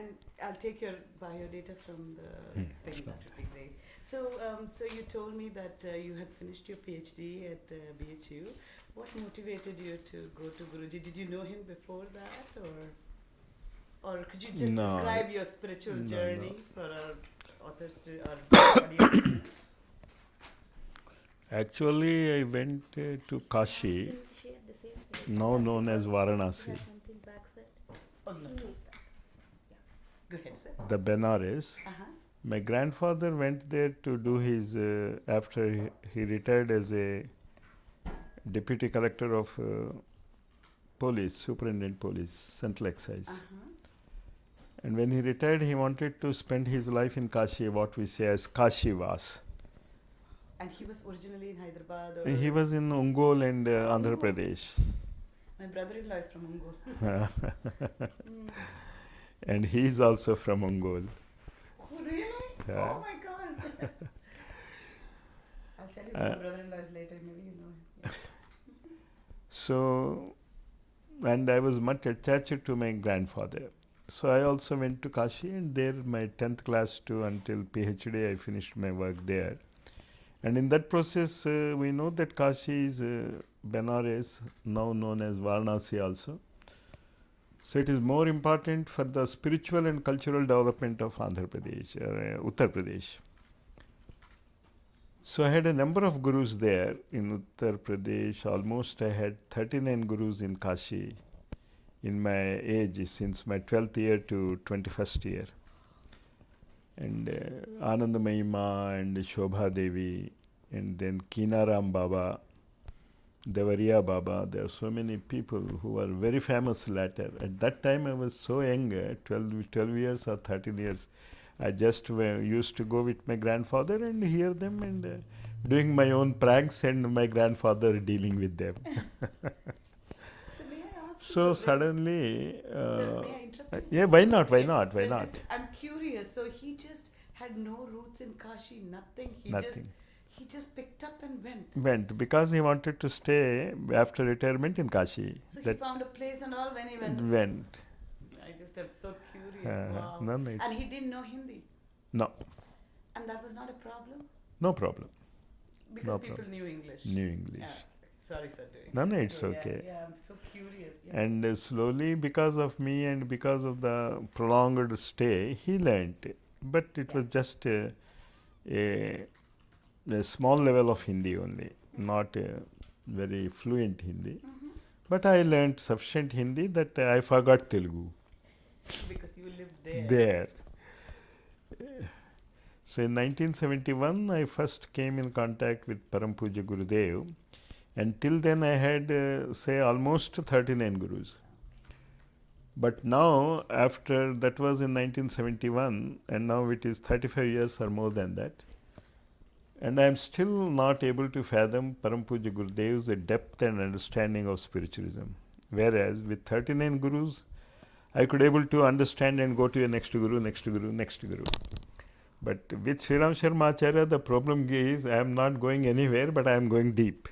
And I'll take your biodata from the thing. That would be great. So, so you told me that you had finished your PhD at BHU. What motivated you to go to Guruji? Did you know him before that, or could you just No, describe your spiritual no, journey no. for our authors to our audience? Actually, I went to Kashi, Can you share the same thing? now known as You Varanasi, have something backside? Oh no. He needs that. Go ahead, sir. the Benares. Uh-huh. My grandfather went there to do his, after he retired as a deputy collector of police, superintendent police, central excise. Uh-huh. And when he retired, he wanted to spend his life in Kashi, what we say as Kashi Vas. And he was originally in Hyderabad. Or He was in Ongole and Andhra Oh. Pradesh. My brother-in-law is from Ongole. And he is also from Ongole. Oh really? Yeah. Oh my God. I'll tell you who my brother-in-law is later. Maybe you know him. Yeah. So, and I was much attached to my grandfather. So I also went to Kashi, and there my 10th class to until PhD I finished my work there. And in that process, we know that Kashi is Benares, now known as Varanasi also. So it is more important for the spiritual and cultural development of Andhra Pradesh, Uttar Pradesh. So I had a number of gurus there in Uttar Pradesh. Almost I had 39 gurus in Kashi in my age, since my 12th year to 21st year. And Anandamayi Ma and Shobha Devi, and then Kinaram Baba, Devariya Baba. There are so many people who were very famous later. At that time I was so young, 12 years or 13 years. I just used to go with my grandfather and hear them, and doing my own pranks, and my grandfather dealing with them. So may I ask you So a very- suddenly, Sir, may I interrupt you? yeah, why not? Why Yeah, not? Why yeah, not? just- I'm curious. So he just had no roots in Kashi, nothing. Nothing. He just picked up and went. Went because he wanted to stay after retirement in Kashi. So he That found a place and all when he went. went. I just am so curious. Wow. No, no, it's And he didn't know Hindi, no, and that was not a problem no problem. because No people problem. knew English. New English. Yeah. Sorry, sir. Doing No, no, that. it's Yeah, okay. Yeah, I'm so curious. Yeah. And slowly, because of me and because of the prolonged stay, he learnt. But it was just a small level of Hindi only, not a very fluent Hindi. But I learnt sufficient Hindi that I forgot Telugu Because you lived there. there. So in 1971, I first came in contact with Param Puja Gurudev, and till then I had, say, almost 39 gurus. But now, after that was in 1971, and now it is 35 years or more than that, and I am still not able to fathom Param Puja Gurudev's depth and understanding of spiritualism. Whereas with 39 gurus, I could able to understand and go to a next guru, next guru, next guru. But with Sri Ram Sharma Acharya, the problem is I am not going anywhere, but I am going deep.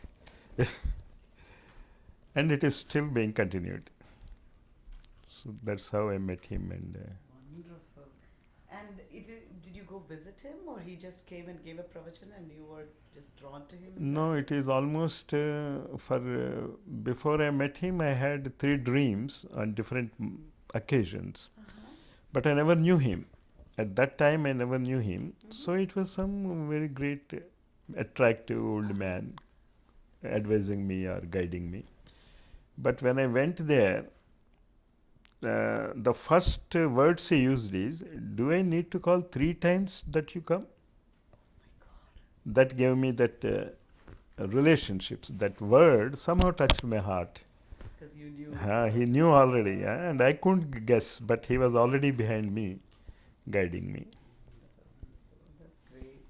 And it is still being continued. So that's how I met him. And Wonderful. And did you go visit him, or he just came and gave a pravachan and you were just drawn to him? no, it is almost before I met him, I had 3 dreams on different occasions. But I never knew him. At that time, I never knew him. So it was some very great, attractive old man advising me or guiding me. But when I went there, the first words he used is, "Do I need to call 3 times that you come?" That gave me that relationships. That word somehow touched my heart. Because you knew. He knew already, and I couldn't guess, but he was already behind me, guiding me. That's great.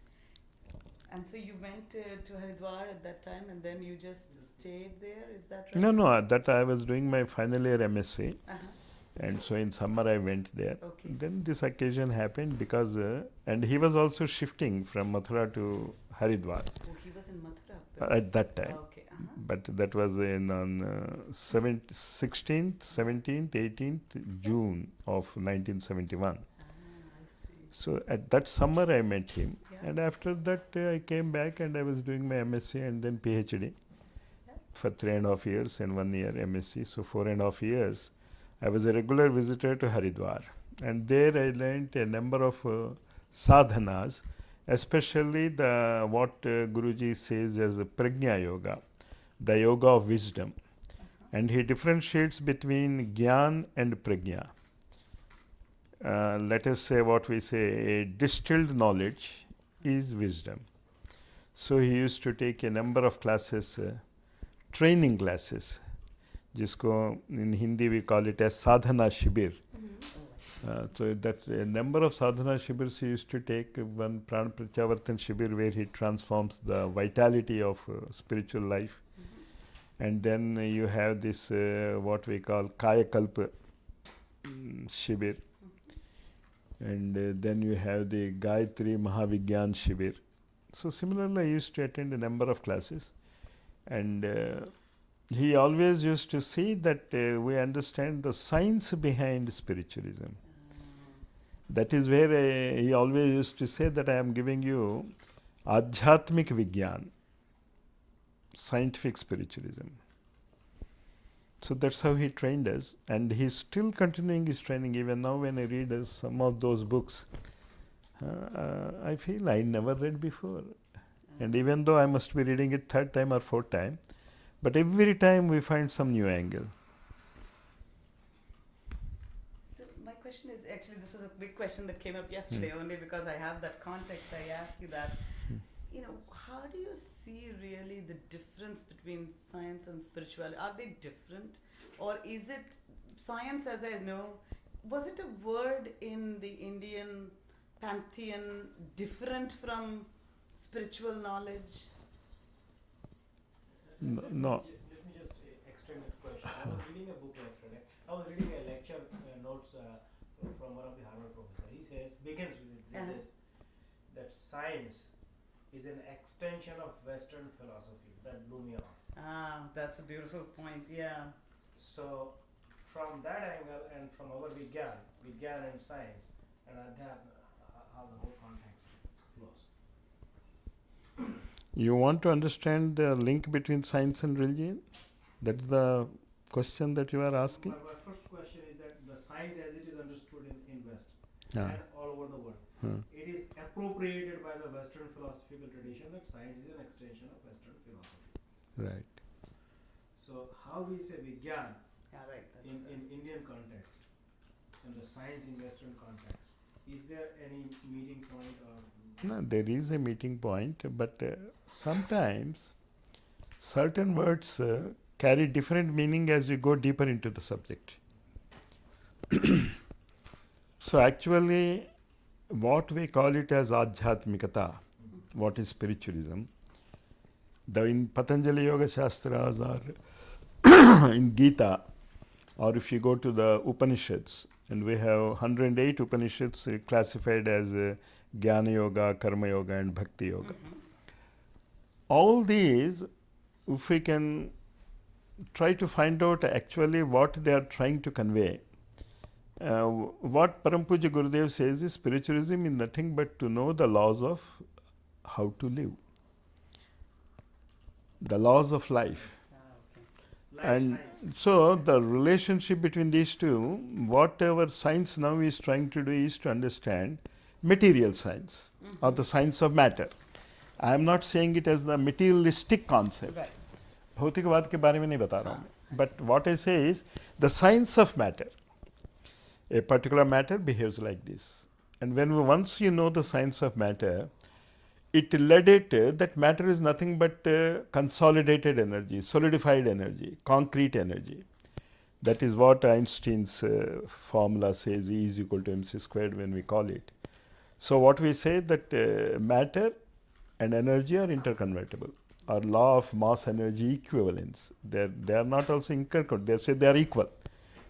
And so you went to Haridwar at that time, and then you just stayed there. Is that right? No, that I was doing my final year MSc, Uh-huh. and so in summer I went there. Okay. Then this occasion happened because, and he was also shifting from Mathura to Haridwar Oh, he was in Mathura at that time. Okay. But that was on 16th, 17th, 18th June of 1971. I see. So at that summer I met him, Yeah. and after that I came back and I was doing my MSc and then PhD Yeah. for 3.5 years and 1 year MSc. So 4.5 years I was a regular visitor to Haridwar, and there I learned a number of sadhanas, especially the what Guruji says as a prajna yoga, the yoga of wisdom, and he differentiates between gyan and prajna. Let us say what we say, a distilled knowledge is wisdom. So he used to take a number of classes, training classes, जिसको in Hindi we call it as sadhana shibir. So that a number of sadhana shibirs he used to take. One Pran Prachavartan shibir where he transforms the vitality of spiritual life. And then you have this what we call Kayakalpa shibir. And then you have the Gayatri Mahavigyan shibir. So similarly I used to attend a number of classes, and he always used to see that we understand the science behind spiritualism. That is where he always used to say that I am giving you Adhyatmik Vigyan, scientific spiritualism. So that's how he trained us, and he's still continuing his training. Even now when I read some of those books, I feel I never read before. And even though I must be reading it third time or fourth time, but every time we find some new angle. So my question is, actually this was a big question that came up yesterday only because I have that context. I asked you that, how do you see really the difference between science and spirituality? Are they different, or is it science, as I know, was it a word in the Indian pantheon different from spiritual knowledge? No. Let me just extend that question. I was reading a book yesterday. I was reading a lecture notes from one of the Harvard professor. He begins with this, that science is an extension of Western philosophy. That blew me off. That's a beautiful point. Yeah. So from that angle and from our Vigyan and science and Adhyatma, how the whole context flows. You want to understand the link between science and religion? That's the question that you are asking? My first question is that the science as it is understood in West Ah. and all over the world, it is appropriated by the Western philosophical tradition that science is an extension of Western philosophy. Right. So how we say Vigyan Yeah, right. That's in Indian context and the science in Western context, is there any meeting point or? No, there is a meeting point, but sometimes certain words carry different meaning as you go deeper into the subject. So actually, what we call it as Adhyatmikata, what is spiritualism, in Patanjali Yoga Shastras or in Gita, or if you go to the Upanishads, and we have 108 Upanishads classified as Jnana Yoga, Karma Yoga and Bhakti Yoga. All these, if we can try to find out actually what they are trying to convey, what Param Puja Gurudev says is spiritualism is nothing but to know the laws of how to live, the laws of life. And so the relationship between these two, whatever science now is trying to do is to understand material science or the science of matter. I am not saying it as the materialistic concept. Right. भौतिकवाद के बारे में नहीं बता रहा हूँ मैं. But what I say is the science of matter. A particular matter behaves like this. And once you know the science of matter, it led it that matter is nothing but consolidated energy, solidified energy, concrete energy. That is what Einstein's formula says, E is equal to mc squared when we call it. So what we say that matter and energy are interconvertible, or law of mass energy equivalence. They are not also interconvertible. They say they are equal.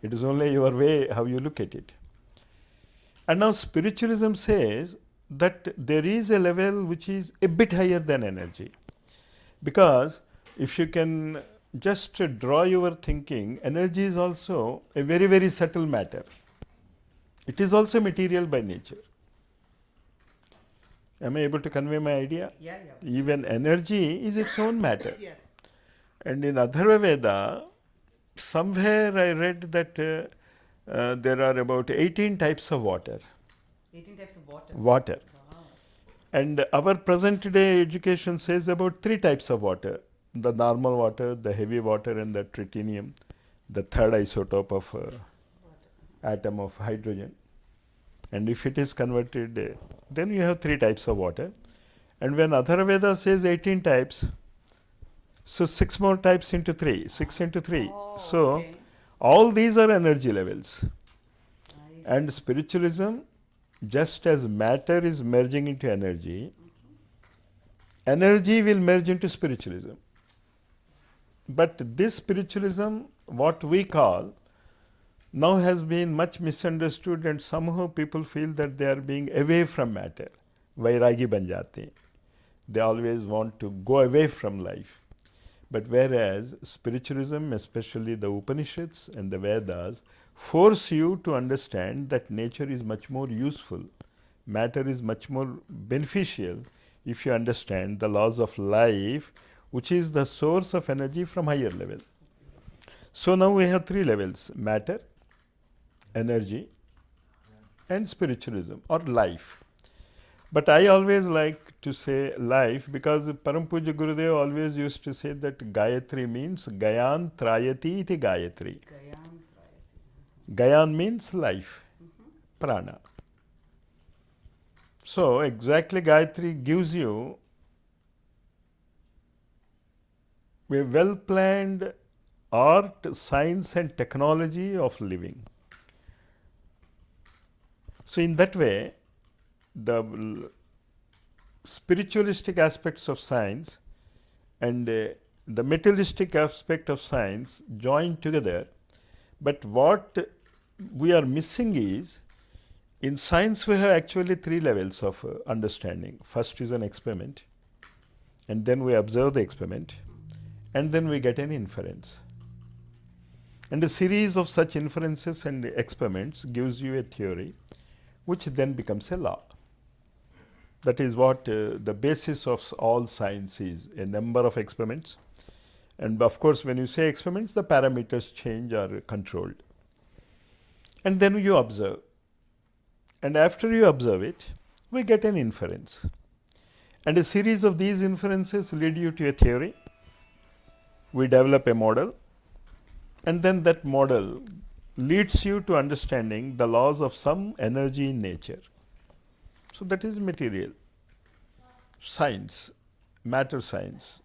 It is only your way how you look at it. And now spiritualism says that there is a level which is a bit higher than energy, because if you can just draw your thinking, energy is also a very, very subtle matter. It is also material by nature. Am I able to convey my idea? Yeah, yeah. Even energy is its own matter. Yes. And in Atharva Veda, somewhere I read that there are about 18 types of water. 18 types of water. Water. Wow. And our present day education says about 3 types of water: the normal water, the heavy water, and the tritinium, the third isotope of atom of hydrogen. And if it is converted, then you have 3 types of water. And when Atharva Veda says 18 types, so 6 more types into 3, 6 into 3. Oh, So okay. all these are energy levels. Nice. And spiritualism, just as matter is merging into energy, energy will merge into spiritualism. But this spiritualism, what we call, now has been much misunderstood, and somehow people feel that they are being away from matter. Vairagi ban jate. They always want to go away from life. But whereas spiritualism, especially the Upanishads and the Vedas, force you to understand that nature is much more useful, matter is much more beneficial if you understand the laws of life, which is the source of energy from higher level. So now we have 3 levels: matter, energy, and spiritualism or life. But I always like to say life, because Param Puja Gurudev always used to say that Gayatri means Gayan Trayati iti Gayatri. Gayam Trayati. Gayan means life, prana. So exactly Gayatri gives you a well planned art, science, and technology of living. So in that way, the spiritualistic aspects of science and the materialistic aspect of science join together. But what we are missing is, in science we have actually 3 levels of understanding. First is an experiment, and then we observe the experiment, and then we get an inference. And a series of such inferences and experiments gives you a theory, which then becomes a law. That is what the basis of all science is, a number of experiments. And of course, when you say experiments, the parameters change or controlled. And then you observe. And after you observe it, we get an inference. And a series of these inferences lead you to a theory. We develop a model. And then that model leads you to understanding the laws of some energy in nature. So that is material science, matter science.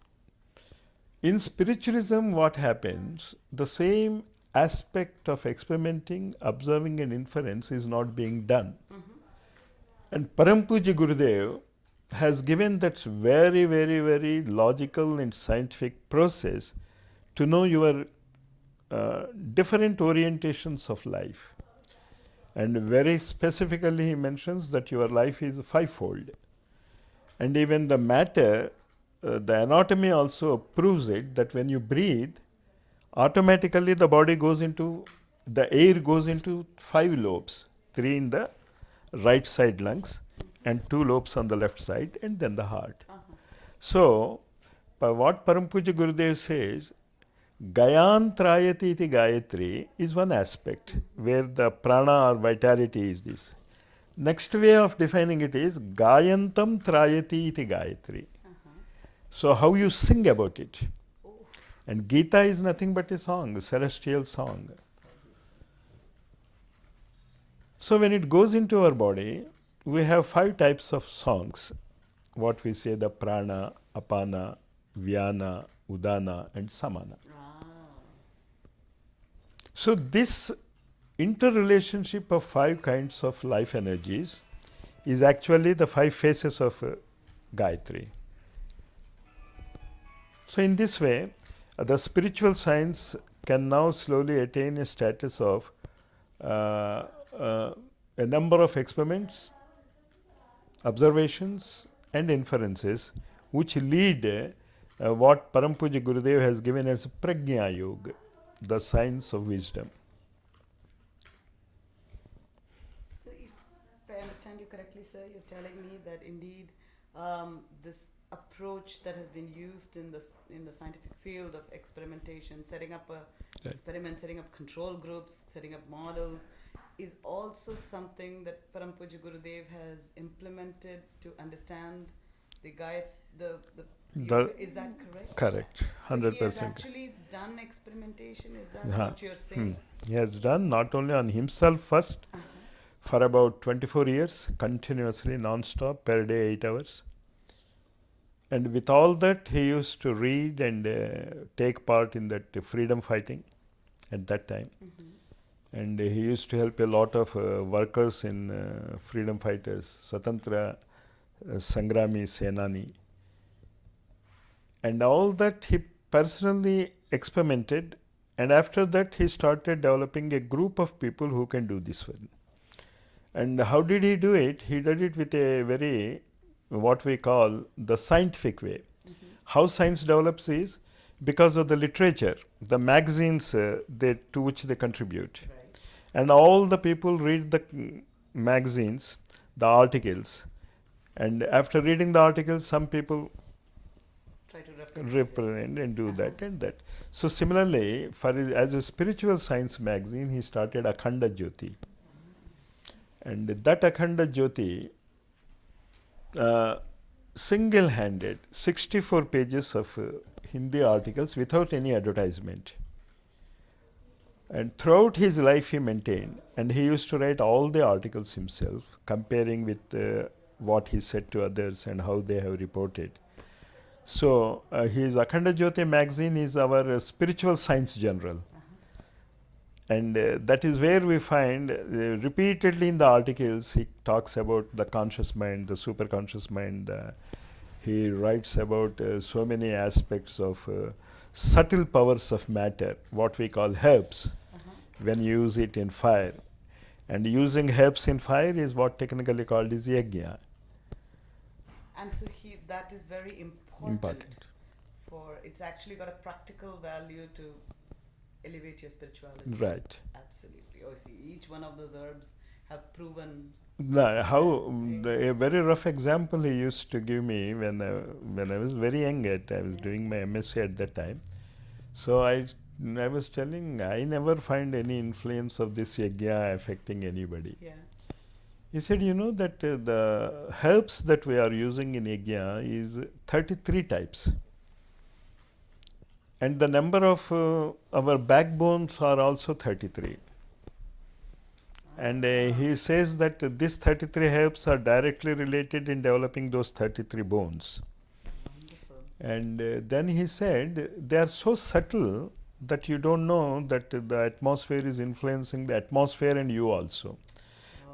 In spiritualism, what happens? The same aspect of experimenting, observing, and inference is not being done. And Param Puja Gurudev has given that very, very, very logical and scientific process to know your different orientations of life. And very specifically, he mentions that your life is 5-fold. And even the matter, the anatomy also proves it, that when you breathe, automatically the body goes into, the air goes into 5 lobes, 3 in the right side lungs and 2 lobes on the left side, and then the heart. So, what Param Puja Gurudev says, Gayan Trayati iti Gayatri is one aspect where the prana or vitality is this. Next way of defining it is Gayantam Trayati iti Gayatri. So how you sing about it. And Gita is nothing but a song, a celestial song. So when it goes into our body, we have 5 types of songs. What we say, the prana, apana, vyana, udana, and samana. So this interrelationship of 5 kinds of life energies is actually the 5 faces of Gayatri. So in this way, the spiritual science can now slowly attain a status of a number of experiments, observations, and inferences which lead what Param Puja Gurudev has given as Prajna Yoga, the science of wisdom. So, if I understand you correctly, sir, you're telling me that indeed this approach that has been used in the scientific field of experimentation, setting up a Right. experiment, setting up control groups, setting up models, is also something that Param Puja Gurudev has implemented to understand the guy, the The- yoga. Is that correct? Correct, So he has 100%. actually done experimentation. Is that Uh-huh. what you're saying? He has done not only on himself first, Uh-huh. for about 24 years, continuously, non-stop, per day, 8 hours. And with all that, he used to read and take part in that freedom fighting at that time. Mhm. And he used to help a lot of workers in freedom fighters, Swatantra Sangrami Senani. And all that he personally experimented, and after that he started developing a group of people who can do this one. And how did he do it? He did it with a very, what we call the scientific way. Mhm. How science develops is because of the literature, the magazines to which they contribute. Right. And all the people read the magazines, the articles. And after reading the articles, some people Try to replicate it. represent and do that and that. So similarly, as a spiritual science magazine, he started Akhanda Jyoti. And that Akhanda Jyoti, single-handed, 64 pages of Hindi articles without any advertisement. And throughout his life he maintained, and he used to write all the articles himself, comparing with what he said to others and how they have reported. So his Akhanda Jyoti magazine is our spiritual science journal. Uh-huh. And that is where we find repeatedly in the articles he talks about the conscious mind, the superconscious mind. He writes about so many aspects of subtle powers of matter, what we call herbs, Uh-huh. when you use it in fire. And using herbs in fire is what technically called is yajna. And so that is very important. For it's actually got a practical value to elevate your spirituality. Right. Absolutely. Oh, see, each one of those herbs have proven. A very rough example he used to give me when I was very young. I was doing my MSc at that time. So I was telling, I never find any influence of this yajna affecting anybody. Yeah. He said, you know that the herbs that we are using in yajna is 33 types. And the number of our backbones are also 33. And he says that these 33 herbs are directly related in developing those 33 bones. Wonderful. And then he said they are so subtle that you don't know that the atmosphere is influencing the atmosphere and you also.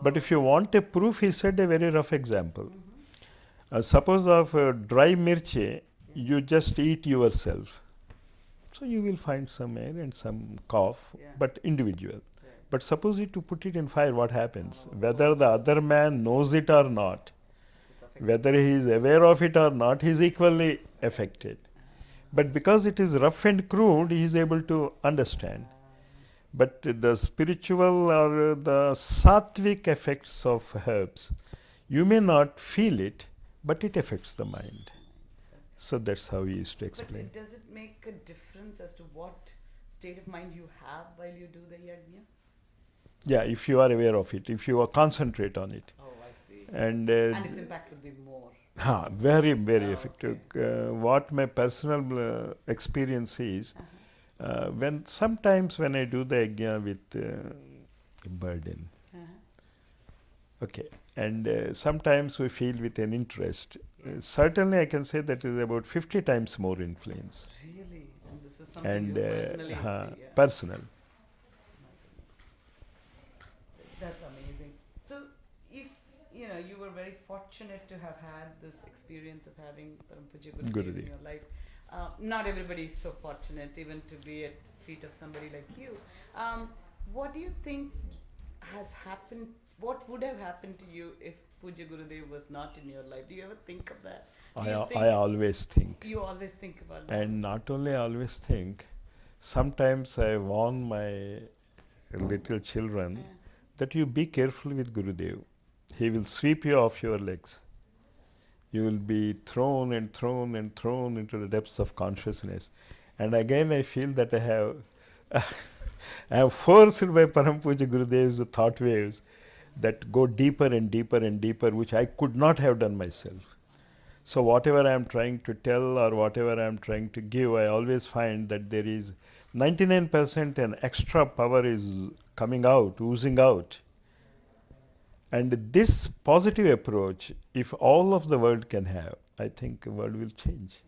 But if you want a proof, he said a very rough example. Mm-hmm. Suppose of dry mirchi, you just eat yourself. So you will find some air and some cough, Yeah. but individual. Right. But suppose to put it in fire, what happens? Whether the other man knows it or not, It's affecting. whether he is aware of it or not, he is equally affected. But because it is rough and crude, he is able to understand. But the spiritual or the sattvic effects of herbs, you may not feel it, but it affects the mind. So that's how he used to explain. But does it make a difference as to what state of mind you have while you do the yajna? Yeah, if you are aware of it, if you concentrate on it. Oh, I see. And its impact will be more. very, very Oh, effective. What my personal experience is, when sometimes when I do the yajna with burden, Uh-huh. okay, and sometimes we feel with an interest. Certainly, I can say that is about 50 times more influence. Really? And this is something And you personally see, yeah. personal. That's amazing. So, if you were very fortunate to have had this experience of having Param Puja Gurudev in Gurudev. your life. Not everybody is so fortunate even to be at feet of somebody like you. What do you think has happened what would have happened to you if Puja Gurudev was not in your life? Do you ever think of that? Do I, you I think always think. you always think about that? And not only I always think, sometimes I warn my little children Yeah. that you be careful with Gurudev. He will sweep you off your legs. You will be thrown and thrown and thrown into the depths of consciousness. And again, I feel that I am forced by Param Puja Gurudev's thought waves that go deeper and deeper and deeper, which I could not have done myself. So whatever I am trying to tell or whatever I am trying to give, I always find that there is 99% an extra power is coming out, oozing out. And this positive approach, if all of the world can have, I think the world will change.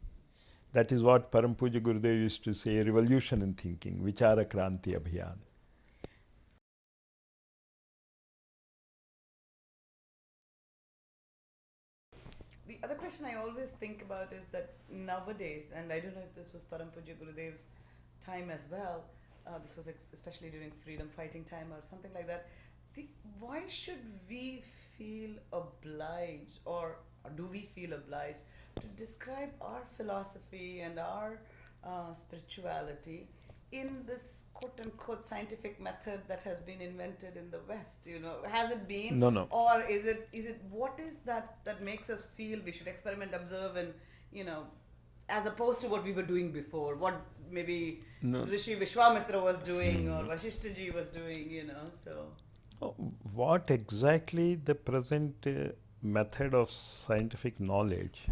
That is what Param Puja Gurudev used to say, revolution in thinking, Vichara Kranti Abhiyan. The other question I always think about is that nowadays, and I don't know if this was Param Puja Gurudev's time as well, this was especially during freedom fighting time or something like that. Why should we feel obliged, or do we feel obliged to describe our philosophy and our spirituality in this quote unquote scientific method that has been invented in the West? You know, has it been? No. Or is it what is that makes us feel we should experiment, observe, and, you know, as opposed to what we were doing before, what maybe No. Rishi Vishwamitra was doing or Vashishtaji was doing, you know, so. What exactly the present method of scientific knowledge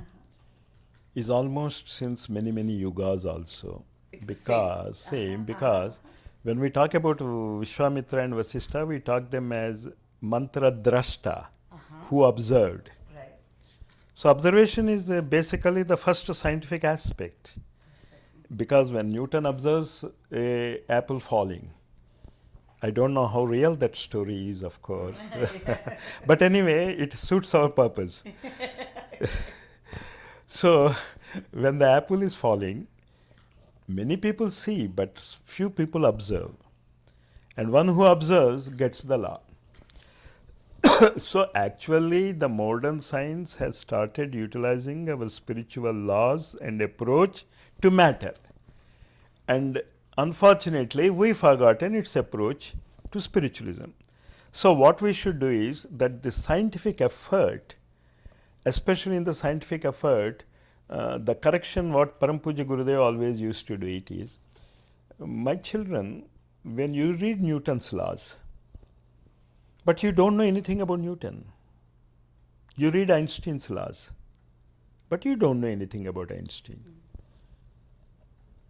is almost since many yugas also. It's Because the same. because when we talk about Vishwamitra and Vasishtha, we talk them as mantra drashta, who observed. Right. So observation is basically the first scientific aspect. Because when Newton observes a apple falling, I don't know how real that story is, of course. But anyway, it suits our purpose. So when the apple is falling, many people see, but few people observe. And one who observes gets the law. So actually, the modern science has started utilizing our spiritual laws and approach to matter. And unfortunately, we've forgotten its approach to spiritualism. So what we should do is that the scientific effort, especially in the scientific effort, the correction what Param Puja Gurudev always used to do it is, my children, when you read Newton's laws, but you don't know anything about Newton. You read Einstein's laws, but you don't know anything about Einstein.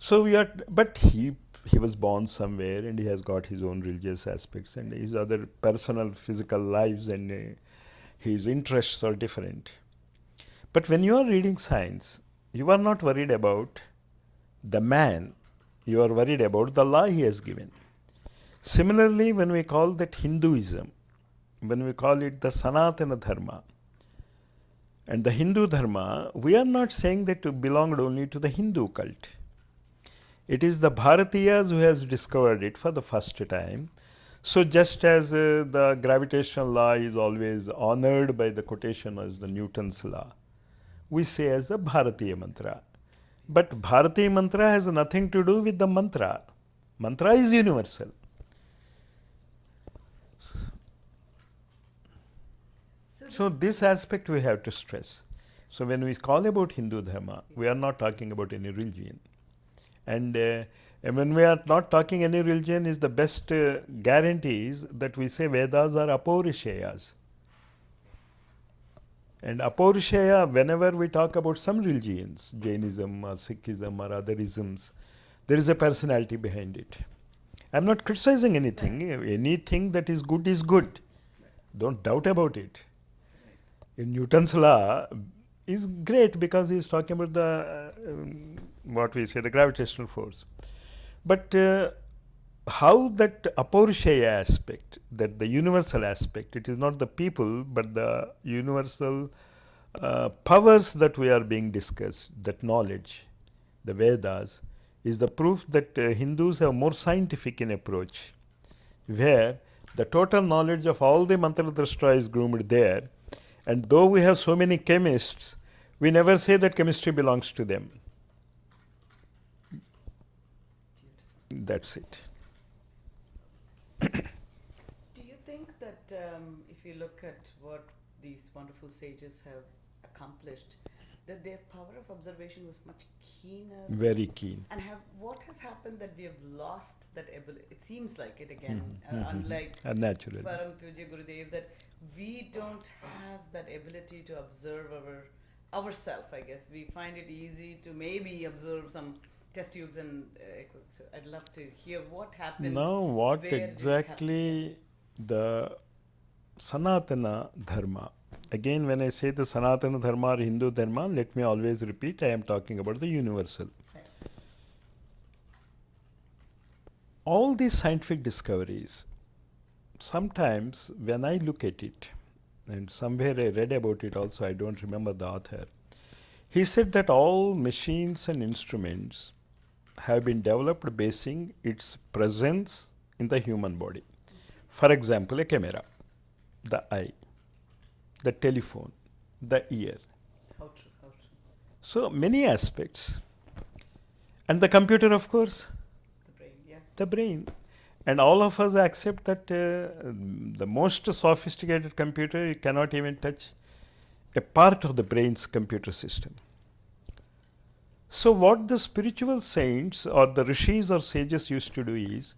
So but he was born somewhere and he has got his own religious aspects and his other personal physical lives and his interests are different. But when you are reading science, you are not worried about the man, you are worried about the law he has given. Similarly, when we call that Hinduism, when we call it the Sanatana Dharma, and the Hindu Dharma, we are not saying that it belonged only to the Hindu cult. It is the Bharatiyas who has discovered it for the first time. So just as the gravitational law is always honored by the quotation as the Newton's law, we say as the Bharatiya mantra. But Bharatiya mantra has nothing to do with the mantra. Mantra is universal. So this aspect we have to stress. So when we call about Hindu Dharma, we are not talking about any religion. And when we are not talking any religion, is the best guarantees that we say Vedas are apaurishayas. And apaurishaya, whenever we talk about some religions, Jainism or Sikhism or other isms, there is a personality behind it. I am not criticizing anything. Anything that is good is good. Don't doubt about it. In Newton's law is great because he is talking about the what we say, the gravitational force. But how that apaurishaya aspect, that the universal aspect, it is not the people but the universal powers that we are being discussed, that knowledge, the Vedas, is the proof that Hindus are more scientific in approach, where The total knowledge of all the Mantradrashta is groomed there. And though we have so many chemists, we never say that chemistry belongs to them. That's it. Do you think that if you look at what these wonderful sages have accomplished, that their power of observation was much keener? Very keen. And what has happened that we have lost that ability? It seems like it again, unlike Naturally. Param Puja Gurudev, that we don't have that ability to observe ourselves. I guess we find it easy to maybe observe some test tubes and so I'd love to hear what happened. Now, what where did it exactly the Sanatana Dharma? Again, when I say the Sanatana Dharma or Hindu Dharma, let me always repeat, I am talking about the universal. Right. All these scientific discoveries, sometimes when I look at it, and somewhere I read about it also, I don't remember the author, he said that all machines and instruments have been developed basing its presence in the human body. For example, a camera, the eye, the telephone, the ear. How true, how true. So many aspects. And the computer, of course, The brain, yeah. the brain. And all of us accept that the most sophisticated computer, you cannot even touch a part of the brain's computer system. So what the spiritual saints or the rishis or sages used to do is,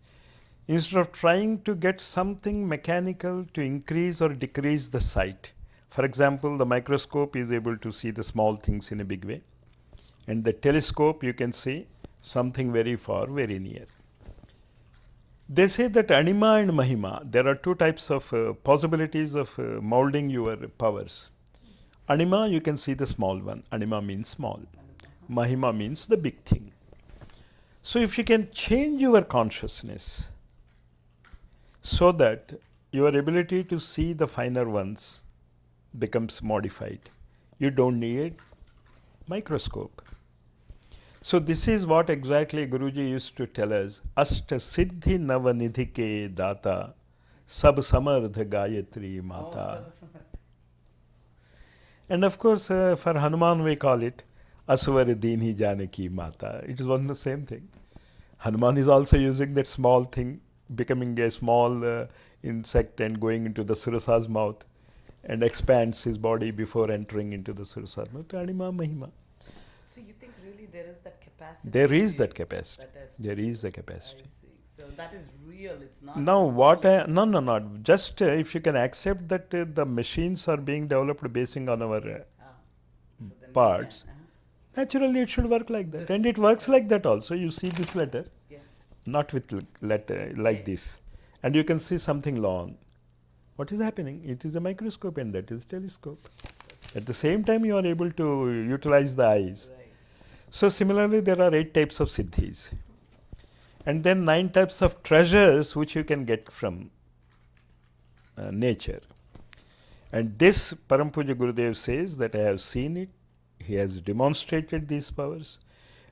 instead of trying to get something mechanical to increase or decrease the sight, for example, the microscope is able to see the small things in a big way, and the telescope you can see something very far, very near. They say that anima and mahima, there are two types of possibilities of molding your powers. Anima, you can see the small one. Anima means small. Mahima means the big thing. So if you can change your consciousness so that your ability to see the finer ones becomes modified, you don't need microscope. So this is what exactly Guruji used to tell us. Ashta siddhi navanidhike data sab samardha gayatri mata. Oh, And of course, for Hanuman we call it Aswar Dini Janaki Mata. It is one and the same thing. Hanuman is also using that small thing, becoming a small insect and going into the Surasa's mouth and expands his body before entering into the Surasa's mouth. Anima Mahima. So you think really there is that capacity? There is that capacity. That has There to- is the I capacity. see. So that is real. It's not. Now, what I, no, just if you can accept that the machines are being developed basing on our So then we parts, can, naturally it should work like that. This- And it works like that also. You see this letter, yeah. not with letter like Yeah. this. And you can see something long. What is happening? It is a microscope and that is telescope. At the same time, you are able to utilize the eyes. Right. So similarly, there are 8 types of siddhis. And then 9 types of treasures which you can get from nature. And this Param Puja Gurudev says that I have seen it. He has demonstrated these powers.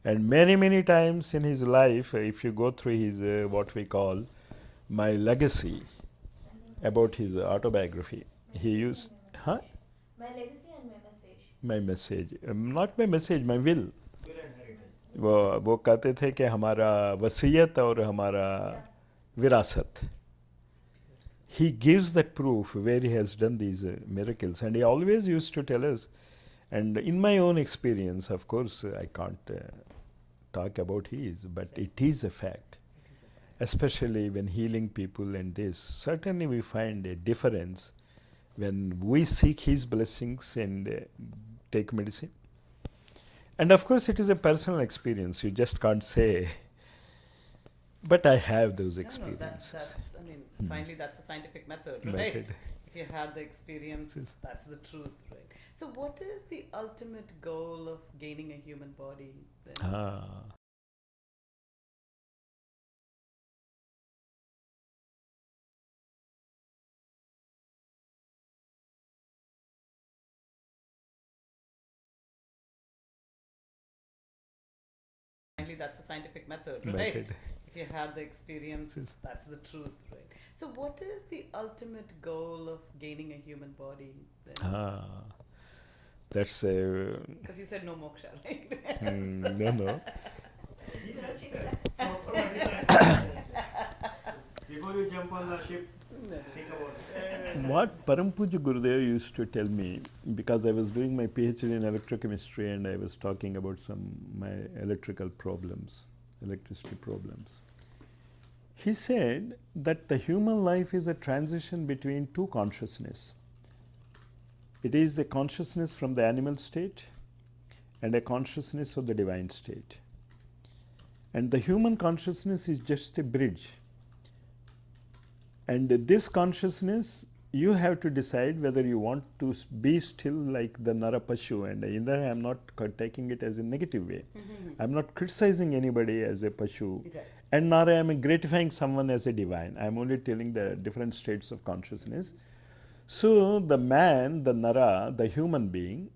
And many, many times in his life, if you go through his what we call my legacy about his autobiography, he used, huh? My legacy and my message. My message. Not my message, my will. Will and heritage. वो कहते थे कि हमारा वसीयत और हमारा विरासत. He gives that proof where he has done these miracles, and he always used to tell us. And in my own experience, of course, I can't talk about his, but it is a fact. Especially when healing people and this, certainly we find a difference when we seek his blessings and take medicine. And of course, it is a personal experience. You just can't say. But I have those experiences. That's, I mean, finally, that's the scientific method, Method. right? If you have the experience, Yes. that's the truth, right? So, what is the ultimate goal of gaining a human body then? Ah. Finally, that's the scientific method, right? Method. If you have the experience, that's the truth, right? So, what is the ultimate goal of gaining a human body then? That's a Because you said no moksha, right? no. Before you jump on the ship, think about it. What Param Puja Gurudev used to tell me, because I was doing my PhD in electrochemistry and I was talking about my electricity problems. He said that the human life is a transition between two consciousness. It is a consciousness from the animal state and a consciousness of the divine state. And the human consciousness is just a bridge. And this consciousness, you have to decide whether you want to be still like the Narapashu. And in that, I am not taking it as a negative way. I am not criticizing anybody as a Pashu. Right. And nor I am gratifying someone as a divine. I am only telling the different states of consciousness. So, the man, the Nara, the human being,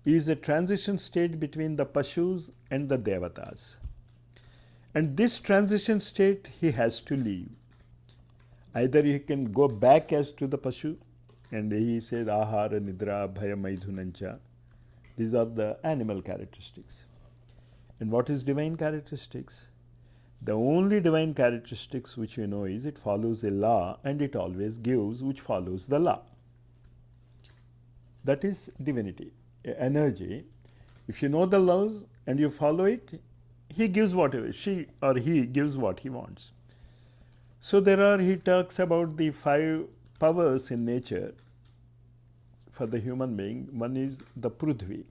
is a transition state between the Pashus and the Devatas. And this transition state he has to leave. Either he can go back as to the Pashu, and he says Ahara, Nidra, Bhaya, Maidhunancha. These are the animal characteristics. And what is divine characteristics? The only divine characteristics which we know is it follows a law and it always gives which follows the law. That is divinity, energy. If you know the laws and you follow it, he gives whatever, she or he gives what he wants. So he talks about the 5 powers in nature for the human being. One is the Prithvi.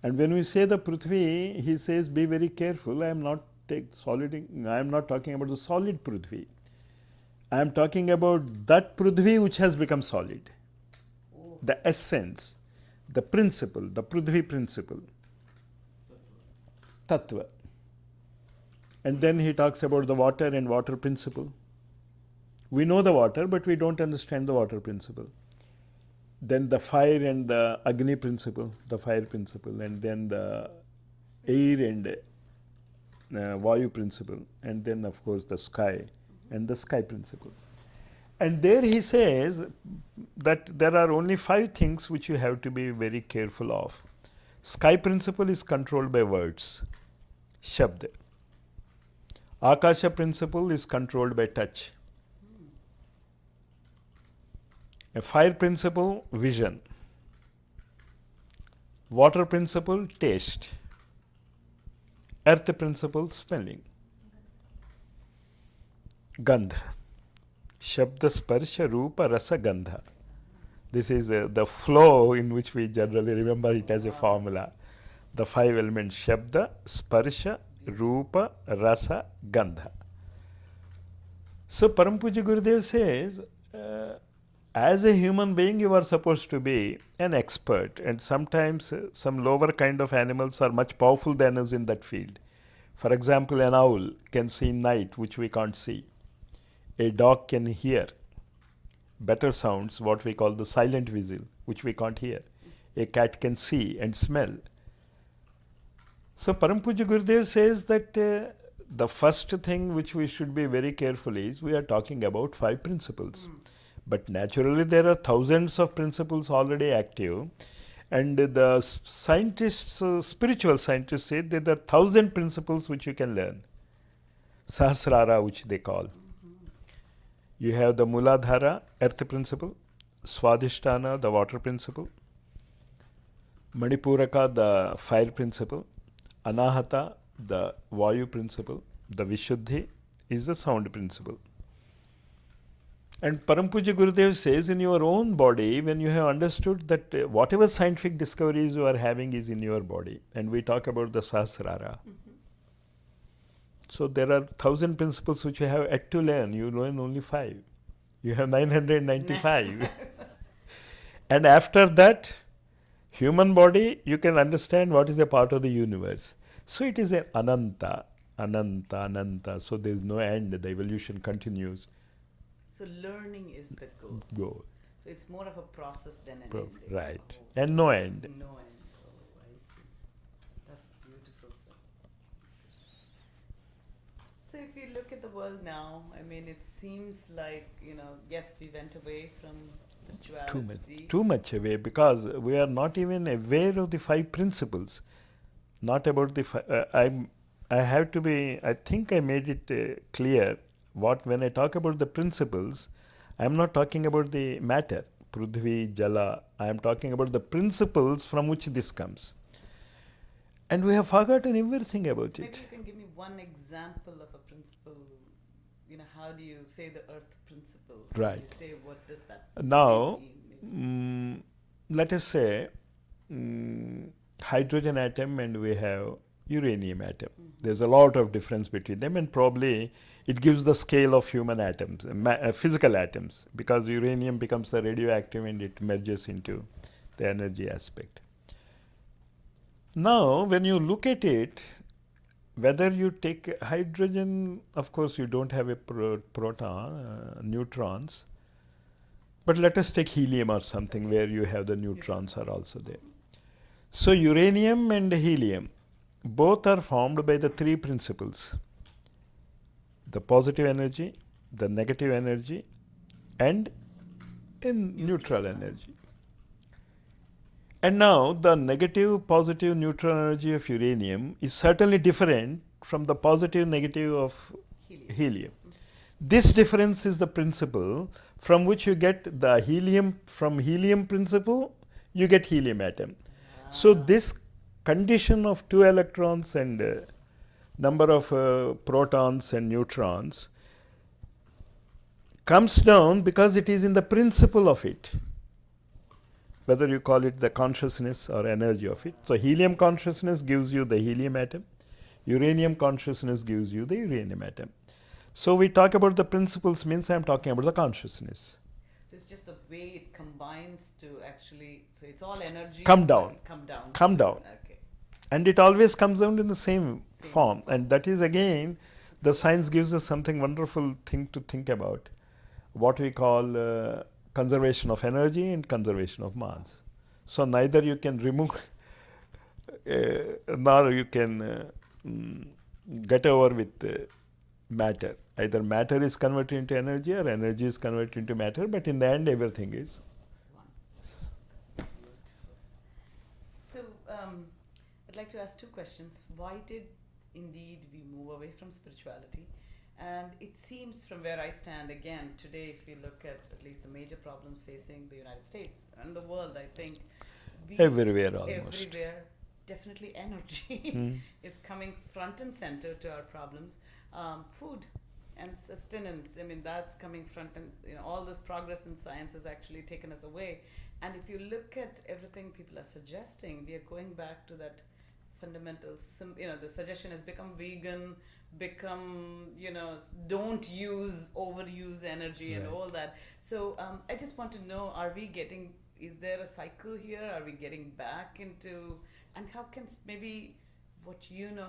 And when we say the Prithvi, he says, be very careful. I am not talking about the solid Prithvi. I am talking about that Prithvi which has become solid. The essence, the principle, the Prithvi principle. Tattva. And then he talks about the water and water principle. We know the water, but we don't understand the water principle. Then the fire and the Agni principle, the fire principle, and then the air and Vayu principle, and then of course the sky and the sky principle. And there he says that there are only 5 things which you have to be very careful of. Sky principle is controlled by words, Shabd. Akasha principle is controlled by touch. A fire principle, vision. Water principle, taste. Earth principle, smelling. Gandha. Shabda, Sparsha, Rupa, Rasa, Gandha. This is the flow in which we generally remember it as a formula. The 5 elements, Shabda, Sparsha, Rupa, Rasa, Gandha. So Param Puja Gurudev says, as a human being, you are supposed to be an expert, and sometimes some lower kind of animals are much powerful than us in that field. For example, an owl can see night, which we can't see. A dog can hear better sounds, what we call the silent whistle, which we can't hear. A cat can see and smell. So Param Puja Gurudev says that the first thing which we should be very careful is, we are talking about 5 principles. But naturally there are thousands of principles already active, and the scientists, spiritual scientists say that there are 1,000 principles which you can learn. Sahasrara, which they call. You have the Muladhara, earth principle, Swadhisthana, the water principle, Manipuraka, the fire principle, Anahata, the Vayu principle, the Vishuddhi is the sound principle. And Param Puja Gurudev says, in your own body, when you have understood that whatever scientific discoveries you are having is in your body, and we talk about the Sahasrara. So there are 1,000 principles which you have yet to learn. You learn only 5. You have 995. And after that, human body, you can understand what is a part of the universe. So it is an Ananta, Ananta, Ananta. So there is no end. The evolution continues. So learning is the goal. Go. So it's more of a process than an end. Right. Oh, And no end. no end. Oh, I see. That's beautiful, sir. So if you look at the world now, I mean, it seems like, yes, we went away from spirituality. Too much away, because we are not even aware of the five principles. Not about the I have to be, I think I made it clear when I talk about the principles, I am not talking about the matter, Prithvi, Jala. I am talking about the principles from which this comes. And we have forgotten everything about So it. maybe you can give me one example of a principle. How do you say the earth principle? Right. You say, what does that Now, mean? let us say hydrogen atom and we have uranium atom. There's a lot of difference between them, and probably it gives the scale of human atoms, physical atoms, because uranium becomes the radioactive and it merges into the energy aspect. Now, when you look at it, whether you take hydrogen, of course, you don't have a proton, neutrons. But let us take helium or something where you have the neutrons are also there. So uranium and helium, both are formed by the three principles: the positive energy, the negative energy, and neutral energy. And now the negative, positive, neutral energy of uranium is certainly different from the positive, negative of helium. This difference is the principle from which you get the helium. From helium principle, you get helium atom. So this condition of 2 electrons and number of protons and neutrons comes down because it is in the principle of it, whether you call it the consciousness or energy of it. So helium consciousness gives you the helium atom, uranium consciousness gives you the uranium atom. So we talk about the principles means I am talking about the consciousness. So it's just the way it combines to actually, so it's all energy. Come down. Come down. Okay. And it always comes down in the same form. And that is again, the science gives us something wonderful thing to think about. What we call conservation of energy and conservation of mass. So neither you can remove nor you can get over with matter. Either matter is converted into energy or energy is converted into matter, but in the end everything is. So I'd like to ask two questions. Why did indeed we move away from spirituality? And it seems from where I stand, again, today, if you look at least the major problems facing the United States and the world, I think Everywhere almost. Everywhere, definitely energy is coming front and center to our problems. Food and sustenance, I mean, that's coming front, and all this progress in science has actually taken us away. And if you look at everything people are suggesting, we are going back to that fundamental, the suggestion has become vegan, don't overuse energy and all that. So I just want to know, is there a cycle here? Are we getting back into, and how can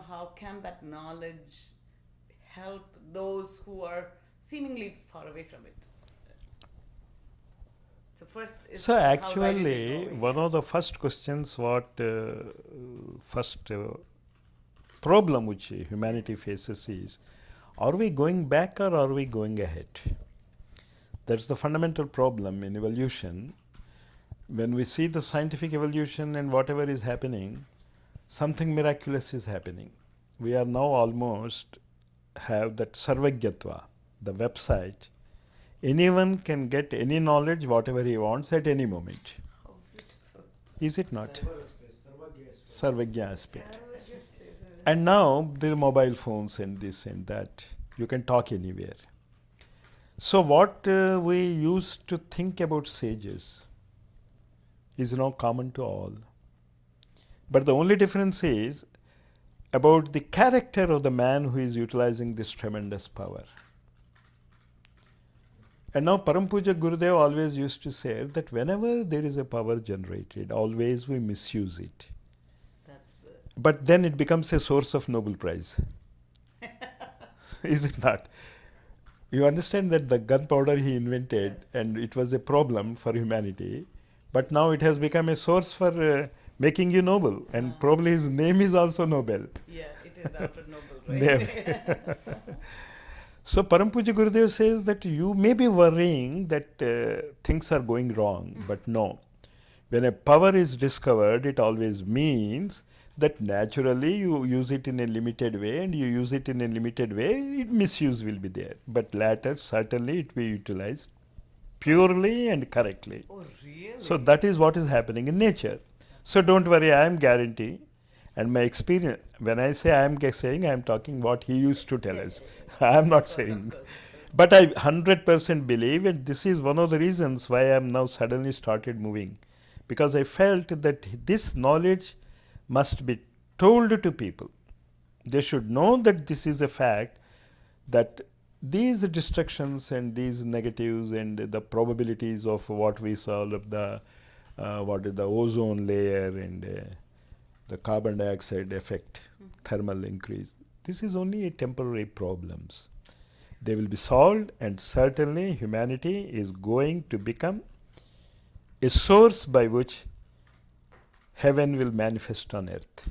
how can that knowledge help those who are seemingly far away from it? So first is, so actually, one of the first questions, first problem which humanity faces is, are we going back or are we going ahead? That's the fundamental problem in evolution. When we see the scientific evolution and whatever is happening, something miraculous is happening. We are now almost have that Sarvagyatva, the website. Anyone can get any knowledge, whatever he wants at any moment. Oh, beautiful. Is it not? Sarvagya aspect. And now there are mobile phones and this and that. You can talk anywhere. So what we used to think about sages is now common to all. But the only difference is about the character of the man who is utilizing this tremendous power. And now Param Puja Gurudev always used to say that whenever there is a power generated, always we misuse it. But then it becomes a source of Nobel Prize. Is it not? You understand that the gunpowder he invented, and it was a problem for humanity, but now it has become a source for making you Nobel, and probably his name is also Nobel. Yeah, it is outer noble, right? They So Param Puja Gurudev says that you may be worrying that things are going wrong, but no. When a power is discovered, it always means that naturally you use it in a limited way, and you use it in a limited way, misuse will be there. But later, certainly it will be utilized purely and correctly. Oh, really? So that is what is happening in nature. So don't worry, I am guarantee. And my experience, when I say I am saying, I am talking what he used to tell us. I am not saying. But I 100% believe, and this is one of the reasons why I am now suddenly started moving. Because I felt that this knowledge must be told to people. They should know that this is a fact, that these distractions and these negatives and the probabilities of what we saw of the what is the ozone layer and the carbon dioxide effect, thermal increase. This is only a temporary problems. They will be solved, and certainly humanity is going to become a source by which heaven will manifest on earth.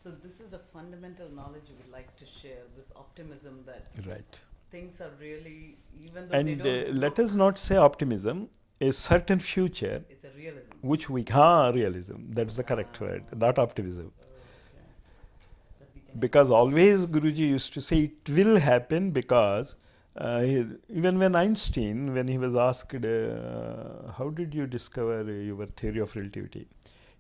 So this is the fundamental knowledge you would like to share, this optimism that Right. things are really, even though they And don't let look, us not say optimism, a certain future it's a realism. which we realism, that's the correct word, not optimism. That we can Because always Guruji used to say it will happen, because even when Einstein, when he was asked, how did you discover your theory of relativity?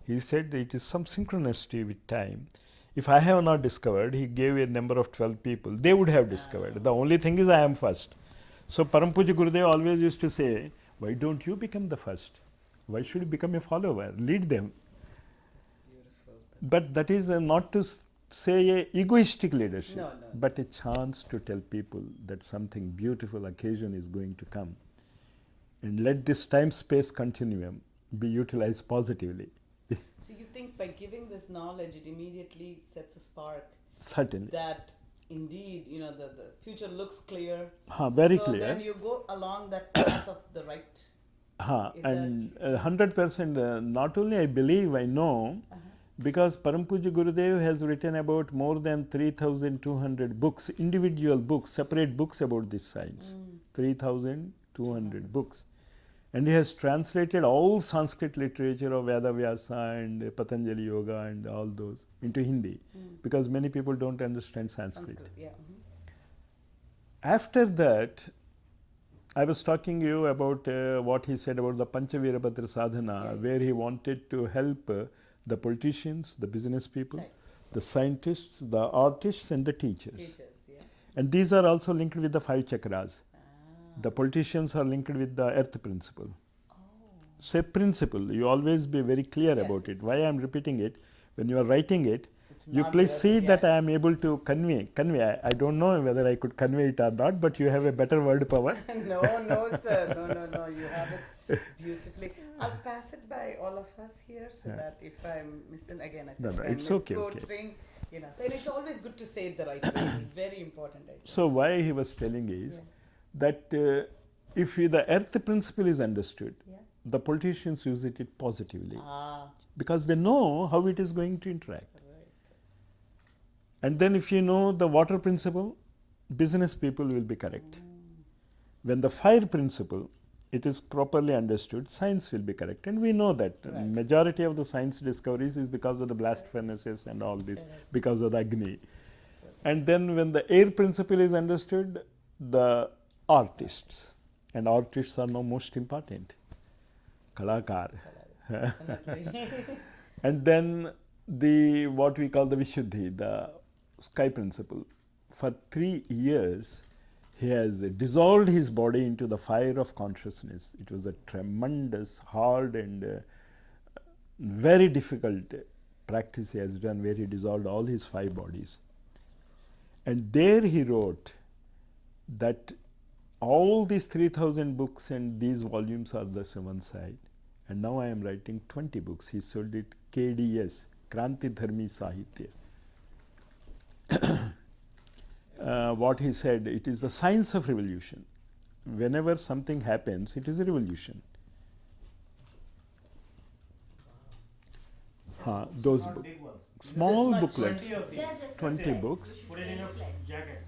He said it is some synchronicity with time. If I have not discovered, he gave a number of 12 people, they would have discovered. The only thing is I am first. So Param Puja Gurudev always used to say, why don't you become the first? Why should you become a follower? Lead them. beautiful. But that is not to say a egoistic leadership, No. but a chance to tell people that something beautiful occasion is going to come. And let this time-space continuum be utilized positively. So you think by giving this knowledge, it immediately sets a spark Certainly. that indeed, the future looks clear. Very so clear. then you go along that path of the right. Is And 100%, not only I believe, I know, because Param Puja Gurudev has written about more than 3,200 books, individual books, separate books about this science. 3,200 books. And he has translated all Sanskrit literature of Veda Vyasa and Patanjali Yoga and all those into Hindi, because many people don't understand Sanskrit. Yeah. After that, I was talking to you about what he said about the Panchavirabhadra Sadhana, where he wanted to help the politicians, the business people, Right. the scientists, the artists, and the teachers. Teachers, yeah. And these are also linked with the 5 chakras. The politicians are linked with the earth principle. Say principle, you always be very clear Yes, about it. it's Why I am repeating it? When you are writing it, It's you not please the earth, see that yeah. I am able to convey. I don't know whether I could convey it or not, but you have a better word power. no, sir. No. You have it beautifully. I'll pass it by all of us here so that if I'm missing again, I said No, if I'm it's okay. misquoting, so and it's always good to say it the right way. It's very important. I think. So why he was telling is Yeah. that if the earth principle is understood, Yeah. the politicians use it positively, Ah, because they know how it is going to interact. right. And then if you know the water principle, business people will be correct. When the fire principle, it is properly understood, science will be correct. And we know that Right. majority of the science discoveries is because of the blast furnaces and all this, Correct. because of the Agni. And then when the air principle is understood, the artists, and artists are now most important, Kalakar. Definitely. And then the what we call the Vishuddhi, the sky principle. For 3 years, he has dissolved his body into the fire of consciousness. It was a tremendous, hard, and very difficult practice he has done, where he dissolved all his 5 bodies. And there he wrote that all these 3,000 books and these volumes are the one side. And now I am writing 20 books. He sold it KDS, Kranti Dharmi Sahitya. What he said, it is the science of revolution. Whenever something happens, it is a revolution. those Not books. big ones. Small much. booklets, 20 of They are these. just 20 leaflets. books. You should Put it say in a leaflets. jacket.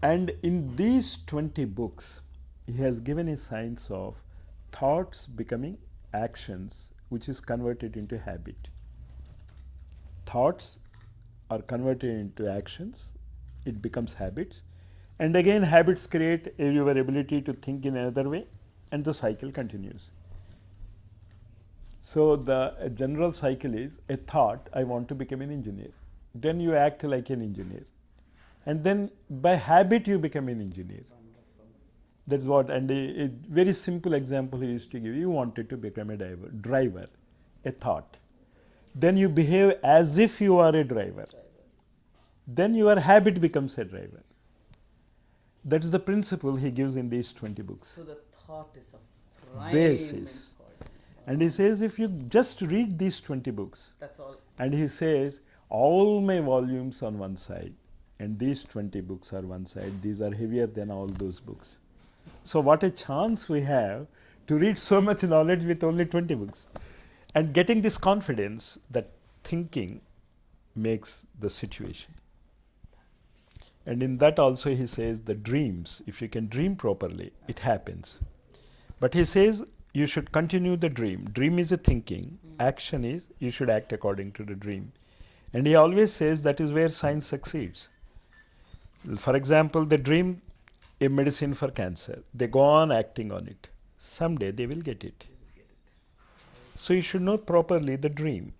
And in these 20 books, he has given a science of thoughts becoming actions, which is converted into habit. Thoughts are converted into actions, it becomes habits, and again habits create your ability to think in another way, and the cycle continues. So the general cycle is a thought, I want to become an engineer. Then you act like an engineer. And then by habit you become an engineer. That's what, and a very simple example he used to give. You wanted to become a driver, a thought. Then you behave as if you are a driver. Then your habit becomes a driver. That is the principle he gives in these 20 books. So the thought is of prime Basis. importance. And he says if you just read these 20 books, That's all. and he says all my volumes on one side and these 20 books are one side, these are heavier than all those books. So what a chance we have to read so much knowledge with only 20 books. And getting this confidence that thinking makes the situation. And in that also he says the dreams, if you can dream properly, it happens. But he says you should continue the dream. Dream is a thinking, action is you should act according to the dream. And he always says that is where science succeeds. For example, they dream a medicine for cancer. They go on acting on it. Someday they will get it. So you should know properly the dream.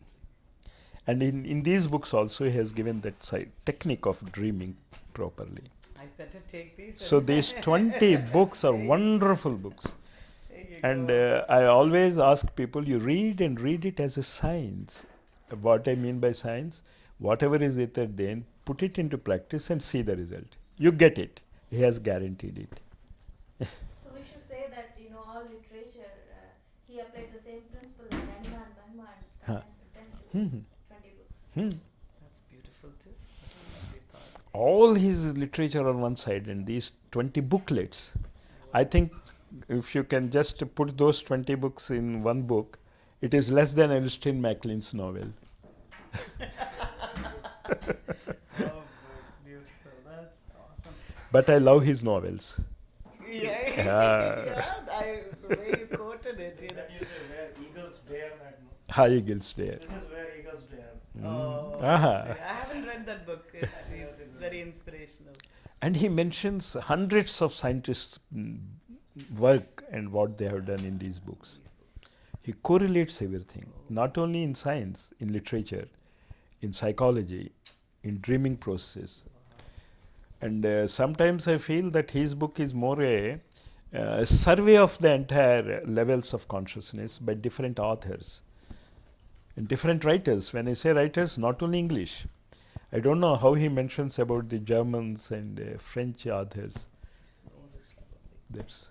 And in these books also he has given that technique of dreaming properly. I better take these. So these 20 books are wonderful books. And I always ask people, you read and read it as a science. What I mean by science, whatever is it at the end, put it into practice and see the result. You get it. He has guaranteed it. So we should say that all literature, he applied the same principle like Hanuman, Brahma, Huh. and Hmm. 20 books. That's beautiful too. Lovely thought. All his literature on one side and these 20 booklets. I think if you can just put those 20 books in one book, it is less than Ernestine Maclean's novel. Oh, beautiful. That's awesome. But I love his novels. Yeah, the way you quoted it, That you say where eagles dare that. High Eagles Dare. This is where eagles dare. Oh, Aha. I see. I haven't read that book. It's very inspirational. And he mentions hundreds of scientists' work and what they have done in these books. He correlates everything, not only in science, in literature, in psychology, in dreaming process. And sometimes I feel that his book is more a survey of the entire levels of consciousness by different authors and different writers. When I say writers, not only English. I don't know how he mentions about the Germans and French authors. Just knows it probably. That's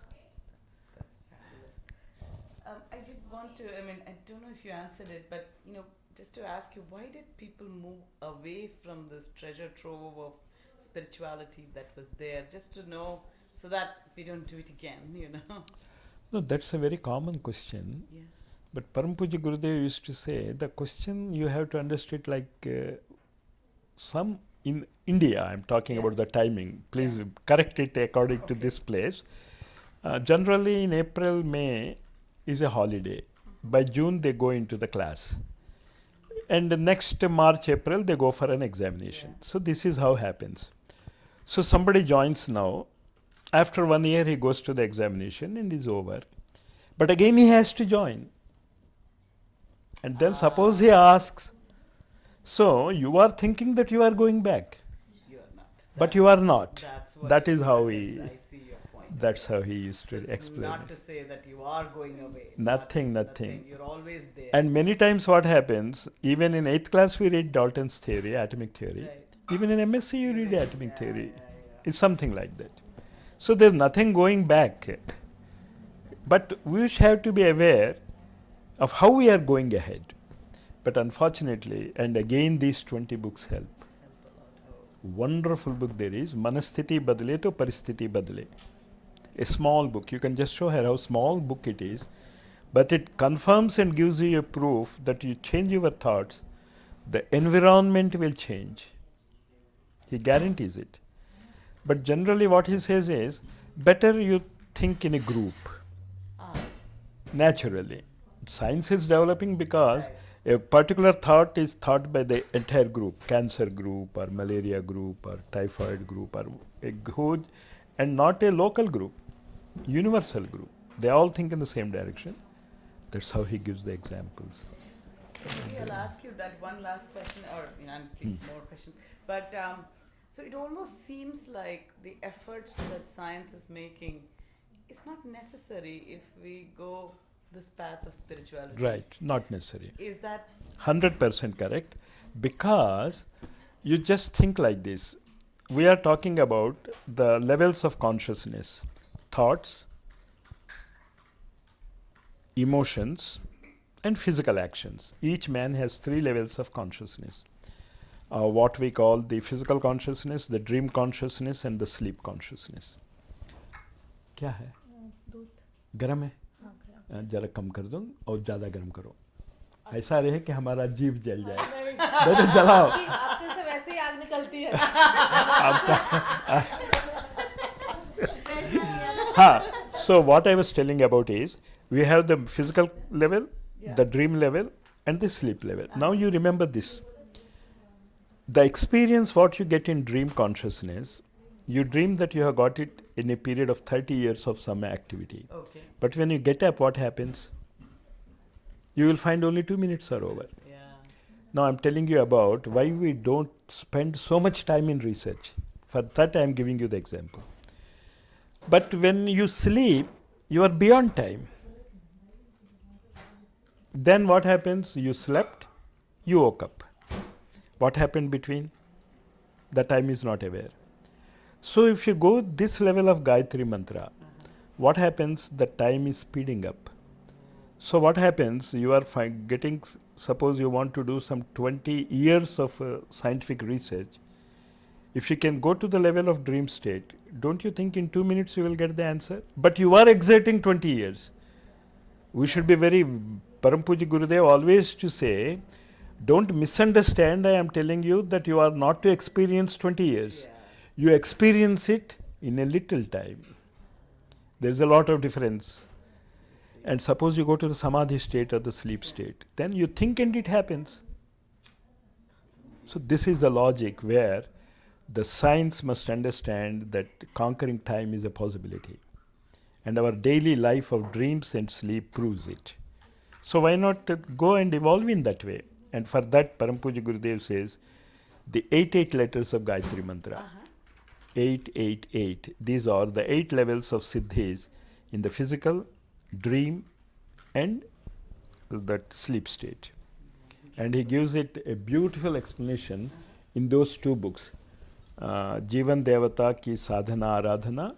fabulous. I did want to, I don't know if you answered it, but just to ask you, why did people move away from this treasure trove of spirituality that was there? Just to know, so that we don't do it again, No, that's a very common question. Yeah. But Param Puja Gurudev used to say, the question you have to understand like some in India, I'm talking about the timing, please correct it according to this place. Generally in April, May is a holiday. By June they go into the class. And the next March, April they go for an examination. So this is how happens. So somebody joins now. After 1 year he goes to the examination and is over. But again he has to join. And then suppose he asks, so you are thinking that you are going back, You are not. but you are not. That's what That you is how meant. he, I see your point. that's how he used to So explain not it. to say that you are going away. Nothing. You're always there. And many times what happens, even in 8th class we read Dalton's theory, atomic theory. Right. Even in MSc you read atomic Yeah, theory. yeah. It's something like that. So there's nothing going back. But we should have to be aware of how we are going ahead. But unfortunately, and again these 20 books help. Help a lot. Oh. Wonderful book there is, Manasthiti Badle to Paristhiti Badle. A small book. You can just show her how small book it is. But it confirms and gives you a proof that you change your thoughts. The environment will change. He guarantees it. But generally what he says is, better you think in a group, naturally. Science is developing because a particular thought is thought by the entire group, cancer group or malaria group or typhoid group or a huge, and not a local group, universal group. They all think in the same direction. That's how he gives the examples. Maybe I'll ask you that one last question, or I'm thinking more questions. But so it almost seems like the efforts that science is making is not necessary if we go this path of spirituality. Right, not necessary. Is that 100% correct, because you just think like this. We are talking about the levels of consciousness, thoughts, emotions, and physical actions. Each man has 3 levels of consciousness. What we call the physical consciousness, the dream consciousness, and the sleep consciousness. क्या है? दूध गरम है? जरा कम कर दो और ज़्यादा गर्म करो, ऐसा रहे कि हमारा जीभ जल जाए. बेटे जलाओ. आपके से वैसे ही आग निकलती है. हाँ. So what I was telling about is, we have the physical level, the dream level, and the sleep level. Now you remember this. The experience what you get in dream consciousness, you dream that you have got it in a period of 30 years of some activity. okay? But when you get up, what happens? You will find only 2 minutes are over. Yeah. Now I'm telling you about why we don't spend so much time in research. For that I'm giving you the example. But when you sleep, you are beyond time. Then what happens? You slept, you woke up. What happened between? The time is not aware. So if you go this level of Gayatri Mantra, what happens? The time is speeding up. So what happens? You are getting, suppose you want to do some 20 years of scientific research. If you can go to the level of dream state, don't you think in 2 minutes you will get the answer? But you are exerting 20 years. We should be very, Param Puja Gurudev always to say, don't misunderstand, I am telling you that you are not to experience 20 years. You experience it in a little time. There is a lot of difference. And suppose you go to the samadhi state or the sleep state, then you think and it happens. So this is the logic where the science must understand that conquering time is a possibility. And our daily life of dreams and sleep proves it. So why not go and evolve in that way? And for that, Param Puja Gurudev says, the 8 letters of Gayatri Mantra. 8. These are the 8 levels of siddhis in the physical, dream, and that sleep state. And he gives it a beautiful explanation in those 2 books. Jivan Devata ki Sadhana Aradhana,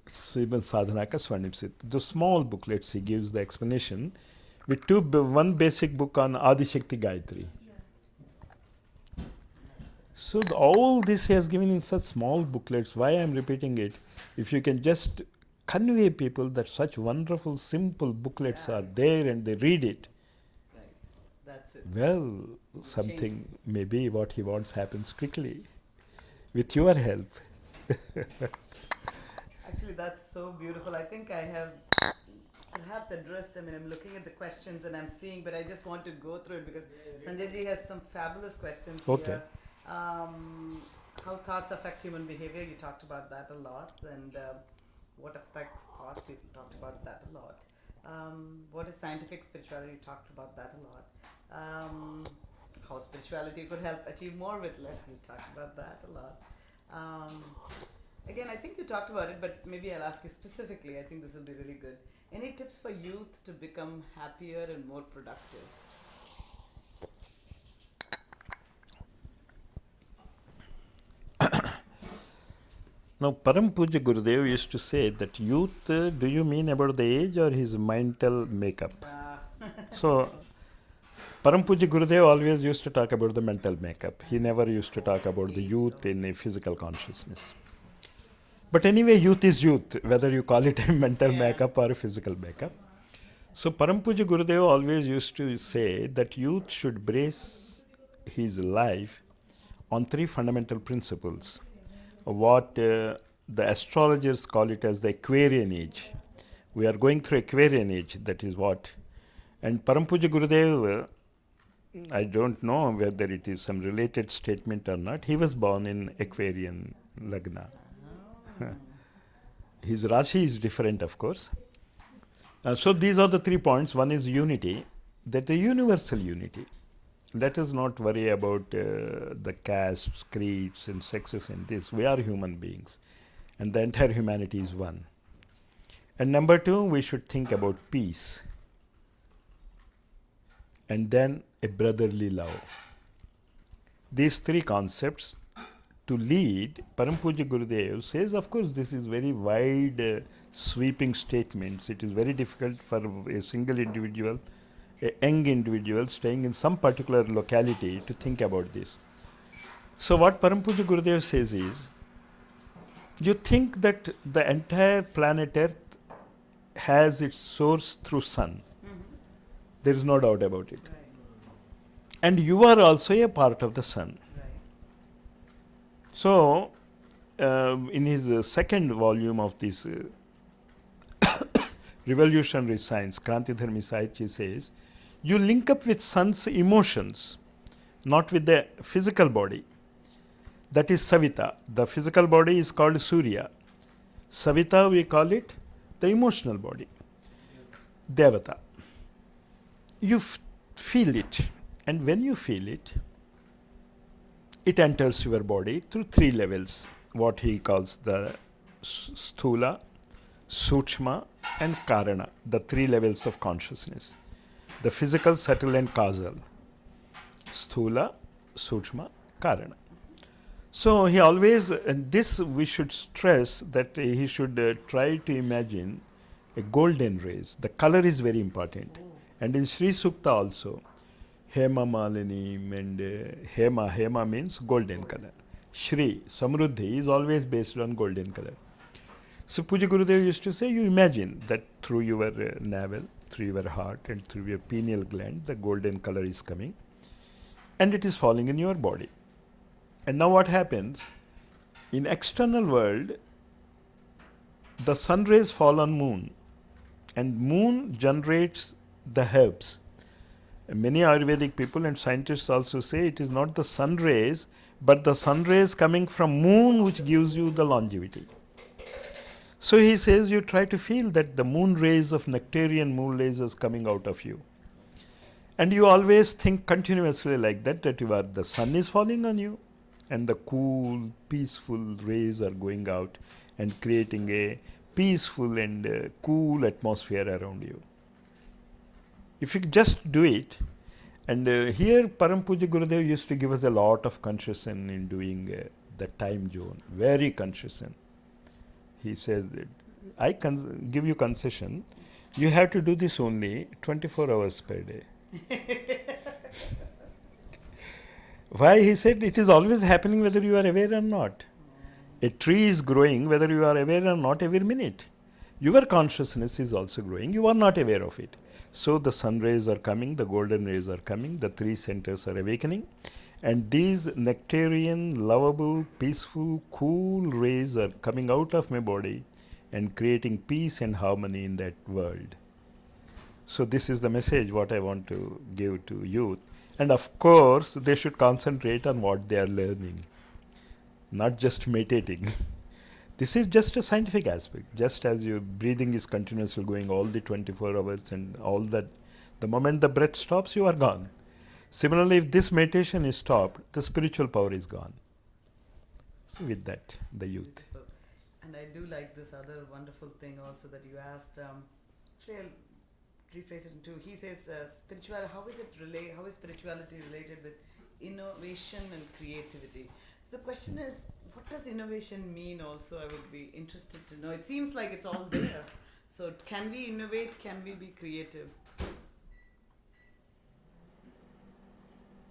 Jivan Sadhana ka Swarnim Sit. The small booklets he gives the explanation with one basic book on Adi Shakti Gayatri. So all this he has given in such small booklets. Why I am repeating it? If you can just convey people that such wonderful, simple booklets are there and they read it, Right. That's it. well, something maybe what he wants happens quickly with your help. Actually, that's so beautiful. I think I have perhaps addressed, I'm looking at the questions and I'm seeing, but I just want to go through it because Sanjay ji has some fabulous questions Okay. here. How thoughts affect human behavior, you talked about that a lot, and what affects thoughts, you talked about that a lot. What is scientific spirituality, you talked about that a lot. How spirituality could help achieve more with less, you talked about that a lot. Again, I think you talked about it, but maybe I'll ask you specifically. I think this will be really good. Any tips for youth to become happier and more productive? Now, Param Puja Gurudev used to say that youth, do you mean about the age or his mental makeup? So, Param Puja Gurudev always used to talk about the mental makeup. He never used to talk about the youth in a physical consciousness. But anyway, youth is youth, whether you call it a mental makeup or a physical makeup. So Parampuja Gurudev always used to say that youth should base his life on three fundamental principles. What the astrologers call it as the Aquarian age. We are going through Aquarian age, that is what. And Parampuja Gurudev, I don't know whether it is some related statement or not, he was born in Aquarian Lagna. His Rashi is different, of course. So these are the 3 points. One is unity, that the universal unity. Let us not worry about the castes, creeds, and sexes and this. We are human beings, and the entire humanity is one. And number 2, we should think about peace, and then a brotherly love. These 3 concepts to lead. Parampuja Gurudev says, of course, this is very wide, sweeping statements. It is very difficult for a single individual, a young individual staying in some particular locality to think about this. So what Parampuja Gurudev says is, you think that the entire planet Earth has its source through sun. There is no doubt about it. And you are also a part of the sun. So, in his second volume of this revolutionary science, Krantidharmi Sahitya, he says, you link up with sun's emotions, not with the physical body. That is Savita. The physical body is called Surya. Savita, we call it the emotional body, Devata. You feel it, and when you feel it, it enters your body through 3 levels, what he calls the Sthula, Sukshma, and Karana, the 3 levels of consciousness. The physical, subtle, and causal. Sthula, Sukshma, Karana. So he always, and this we should stress, that he should try to imagine a golden rays. The color is very important. And in Sri Sukta also, Hema Malini and Hema means golden color. Shri, Samruddhi is always based on golden color. So Puja Gurudev used to say, you imagine that through your navel, through your heart and through your pineal gland, the golden color is coming and it is falling in your body. And now what happens? In external world, the sun rays fall on moon and moon generates the herbs. Many Ayurvedic people and scientists also say it is not the sun rays, but the sun rays coming from moon which gives you the longevity. So he says you try to feel that the moon rays of nectarian moon lasers coming out of you. And you always think continuously like that, that you are, the sun is falling on you and the cool, peaceful rays are going out and creating a peaceful and cool atmosphere around you. If you just do it, and here Parampuja Gurudev used to give us a lot of concession in doing the time zone, very concession. He says that I give you concession, you have to do this only 24 hours per day. Why? He said it is always happening whether you are aware or not. A tree is growing whether you are aware or not every minute. Your consciousness is also growing, you are not aware of it. So the sun rays are coming, the golden rays are coming, the 3 centers are awakening, and these nectarian, lovable, peaceful, cool rays are coming out of my body and creating peace and harmony in that world. So this is the message what I want to give to youth. And of course, they should concentrate on what they are learning, not just meditating. This is just a scientific aspect. Just as your breathing is continuously going all the 24 hours and all that, the moment the breath stops, you are gone. Similarly, if this meditation is stopped, the spiritual power is gone. So with that, the youth. Beautiful. And I do like this other wonderful thing also that you asked. Actually, I'll rephrase it into. He says, how is spirituality related with innovation and creativity? So the question is, what does innovation mean? Also, I would be interested to know. It seems like it's all there. So can we innovate? Can we be creative?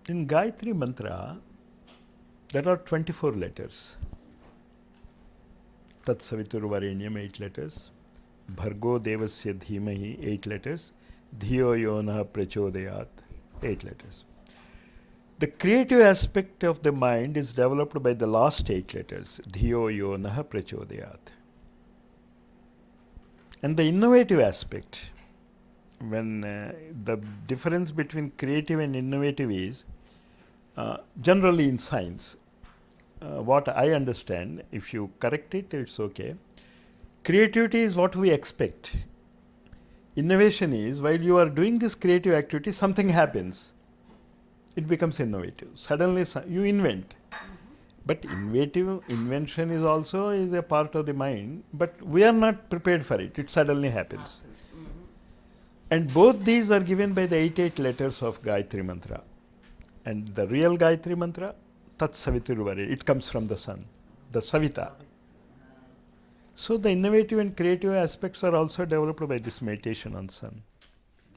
In Gayatri Mantra, there are 24 letters. Tat Savitur Varenyam, 8 letters. Bhargo Devasya Dhimahi, 8 letters. Dhiyo Yonah Prachodayat, 8 letters. The creative aspect of the mind is developed by the last 8 letters, Dhiyo Yonah Prachodayat. And the innovative aspect, when the difference between creative and innovative is, generally in science, what I understand, if you correct it, it's okay. Creativity is what we expect. Innovation is while you are doing this creative activity, something happens. It becomes innovative. Suddenly you invent. But invention is also is a part of the mind, but we are not prepared for it. It suddenly happens. And both these are given by the 88 letters of Gayatri Mantra. And the real Gayatri Mantra, Tat Saviturvari, it comes from the sun, the Savita. So the innovative and creative aspects are also developed by this meditation on sun.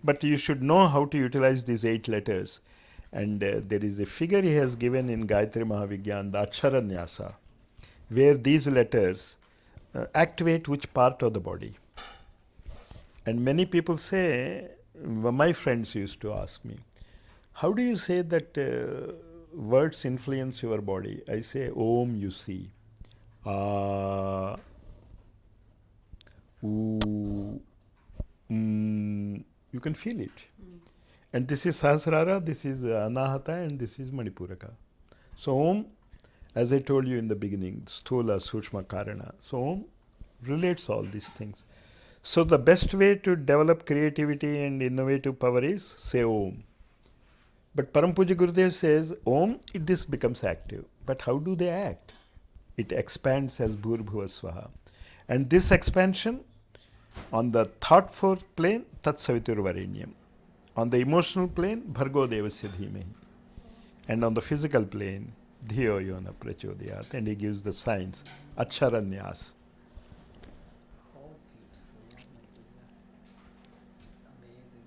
But you should know how to utilize these 8 letters. And there is a figure he has given in Gayatri Mahavigyan, the Akshara where these letters activate which part of the body. And many people say, my friends used to ask me, how do you say that words influence your body? I say, Om, you see. You can feel it. And this is Sahasrara, this is Anahata, and this is Manipuraka. So Om, as I told you in the beginning, Sthula, Sushma, Karana. So Om relates all these things. So the best way to develop creativity and innovative power is say Om. But Param Puja Gurudev says, Om, this becomes active. But how do they act? It expands as Bhurbhuva Swaha. And this expansion on the thought force plane, Tat Savitur Varenyam. On the emotional plane, Bhargo Devasya Dhimahi. And on the physical plane, Dhiyo Yona Prachodayat. And he gives the signs, Akshara-nyas. Oh, beautiful. Oh my goodness. Amazing.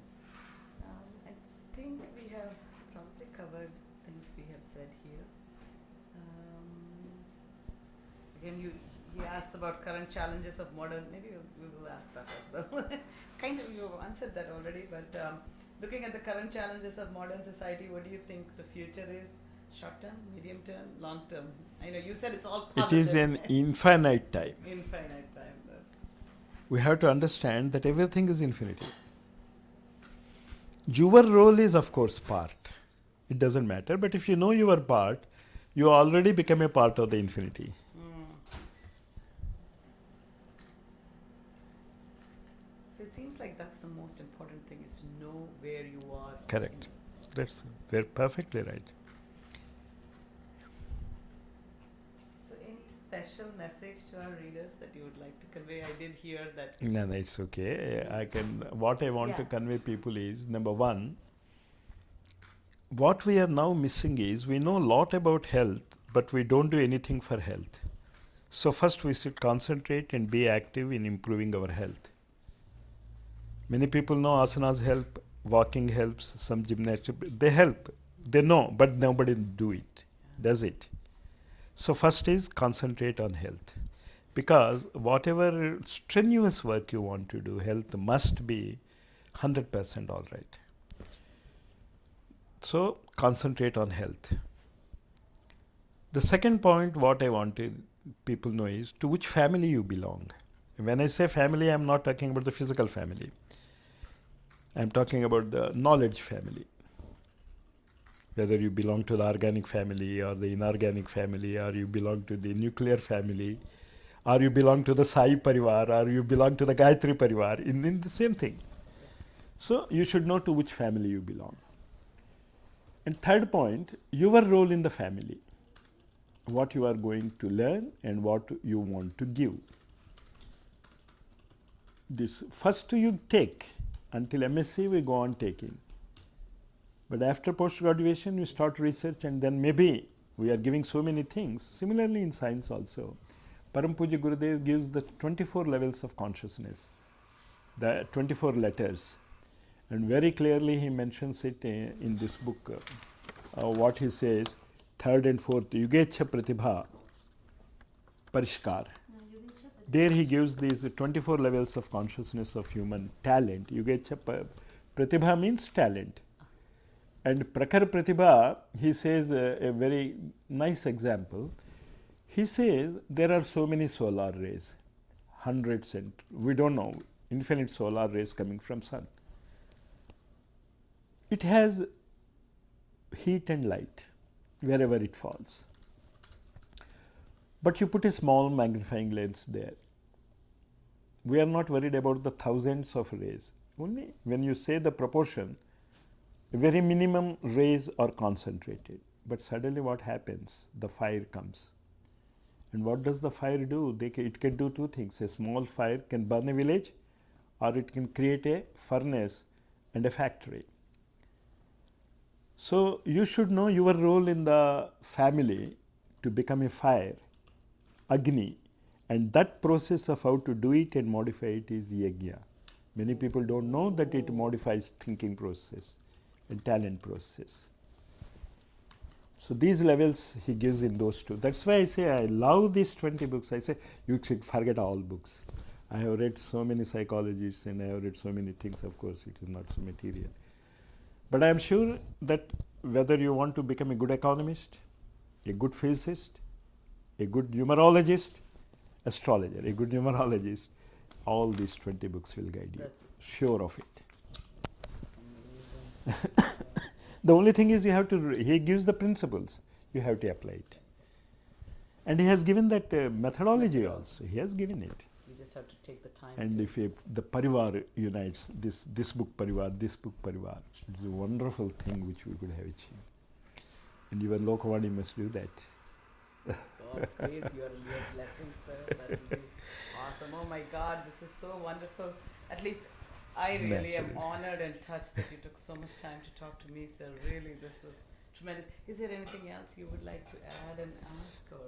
I think we have probably covered things we have said here. Again, he asked about current challenges of modern, maybe we will ask that as well. Kind of, you have answered that already, but looking at the current challenges of modern society, what do you think the future is? Short term, medium term, long term? I know you said it's all positive. It is an infinite time. Infinite time. We have to understand that everything is infinity. Your role is, of course, part. It doesn't matter, but if you know your part, you already become a part of the infinity. So it seems like that's the most important thing, is to know where you are. Correct. That's we're perfectly right. So any special message to our readers that you would like to convey? I did hear that. No, it's okay. What I want to convey people is, number one, what we are now missing is, we know a lot about health, but we don't do anything for health. So first we should concentrate and be active in improving our health. Many people know asanas help, walking helps, some gymnastics, they help. They know, but nobody does it. So first is concentrate on health. Because whatever strenuous work you want to do, health must be 100% all right. So concentrate on health. The second point, what I wanted people know is to which family you belong. When I say family, I am not talking about the physical family. I am talking about the knowledge family. Whether you belong to the organic family or the inorganic family, or you belong to the nuclear family, or you belong to the Sai Parivar, or you belong to the Gayatri Parivar, in the same thing. So you should know to which family you belong. And third point, your role in the family. What you are going to learn and what you want to give. This first you take. Until MSc we go on taking. But after post-graduation we start research, and then maybe we are giving so many things. Similarly in science also. Param Puja Gurudev gives the 24 levels of consciousness, the 24 letters. And very clearly he mentions it in this book. What he says, third and fourth, Yugecha Pratibha Parishkar. There he gives these 24 levels of consciousness of human talent. Yugecha Pratibha means talent. And Prakhar Pratibha, he says a very nice example. He says there are so many solar rays, hundreds, and we don't know, infinite solar rays coming from sun. It has heat and light wherever it falls. But you put a small magnifying lens there. We are not worried about the thousands of rays. Only when you say the proportion, very minimum rays are concentrated. But suddenly what happens? The fire comes. And what does the fire do? It can do two things. A small fire can burn a village, or it can create a furnace and a factory. So you should know your role in the family to become a fire, Agni, and that process of how to do it and modify it is yajna. Many people don't know that it modifies thinking process and talent process. So these levels he gives in those two. That's why I say I love these 20 books. I say you should forget all books. I have read so many psychologists and I have read so many things. Of course, it is not so material. But I am sure that whether you want to become a good economist, a good physicist, a good numerologist, astrologer, a good numerologist, all these 20 books will guide you. That's Sure of it. amazing. The only thing is you have to, he gives the principles, you have to apply it. And he has given that methodology also, he has given it. You just have to take the time. And if the Parivar unites, this book Parivar, this book Parivar, it's a wonderful thing which we could have achieved. And even Lokvani must do that. God's grace, your blessings, sir. That will be awesome. Oh my God, this is so wonderful. At least I really am Naturally. honored and touched that you took so much time to talk to me, sir. Really, this was tremendous. Is there anything else you would like to add and ask, or?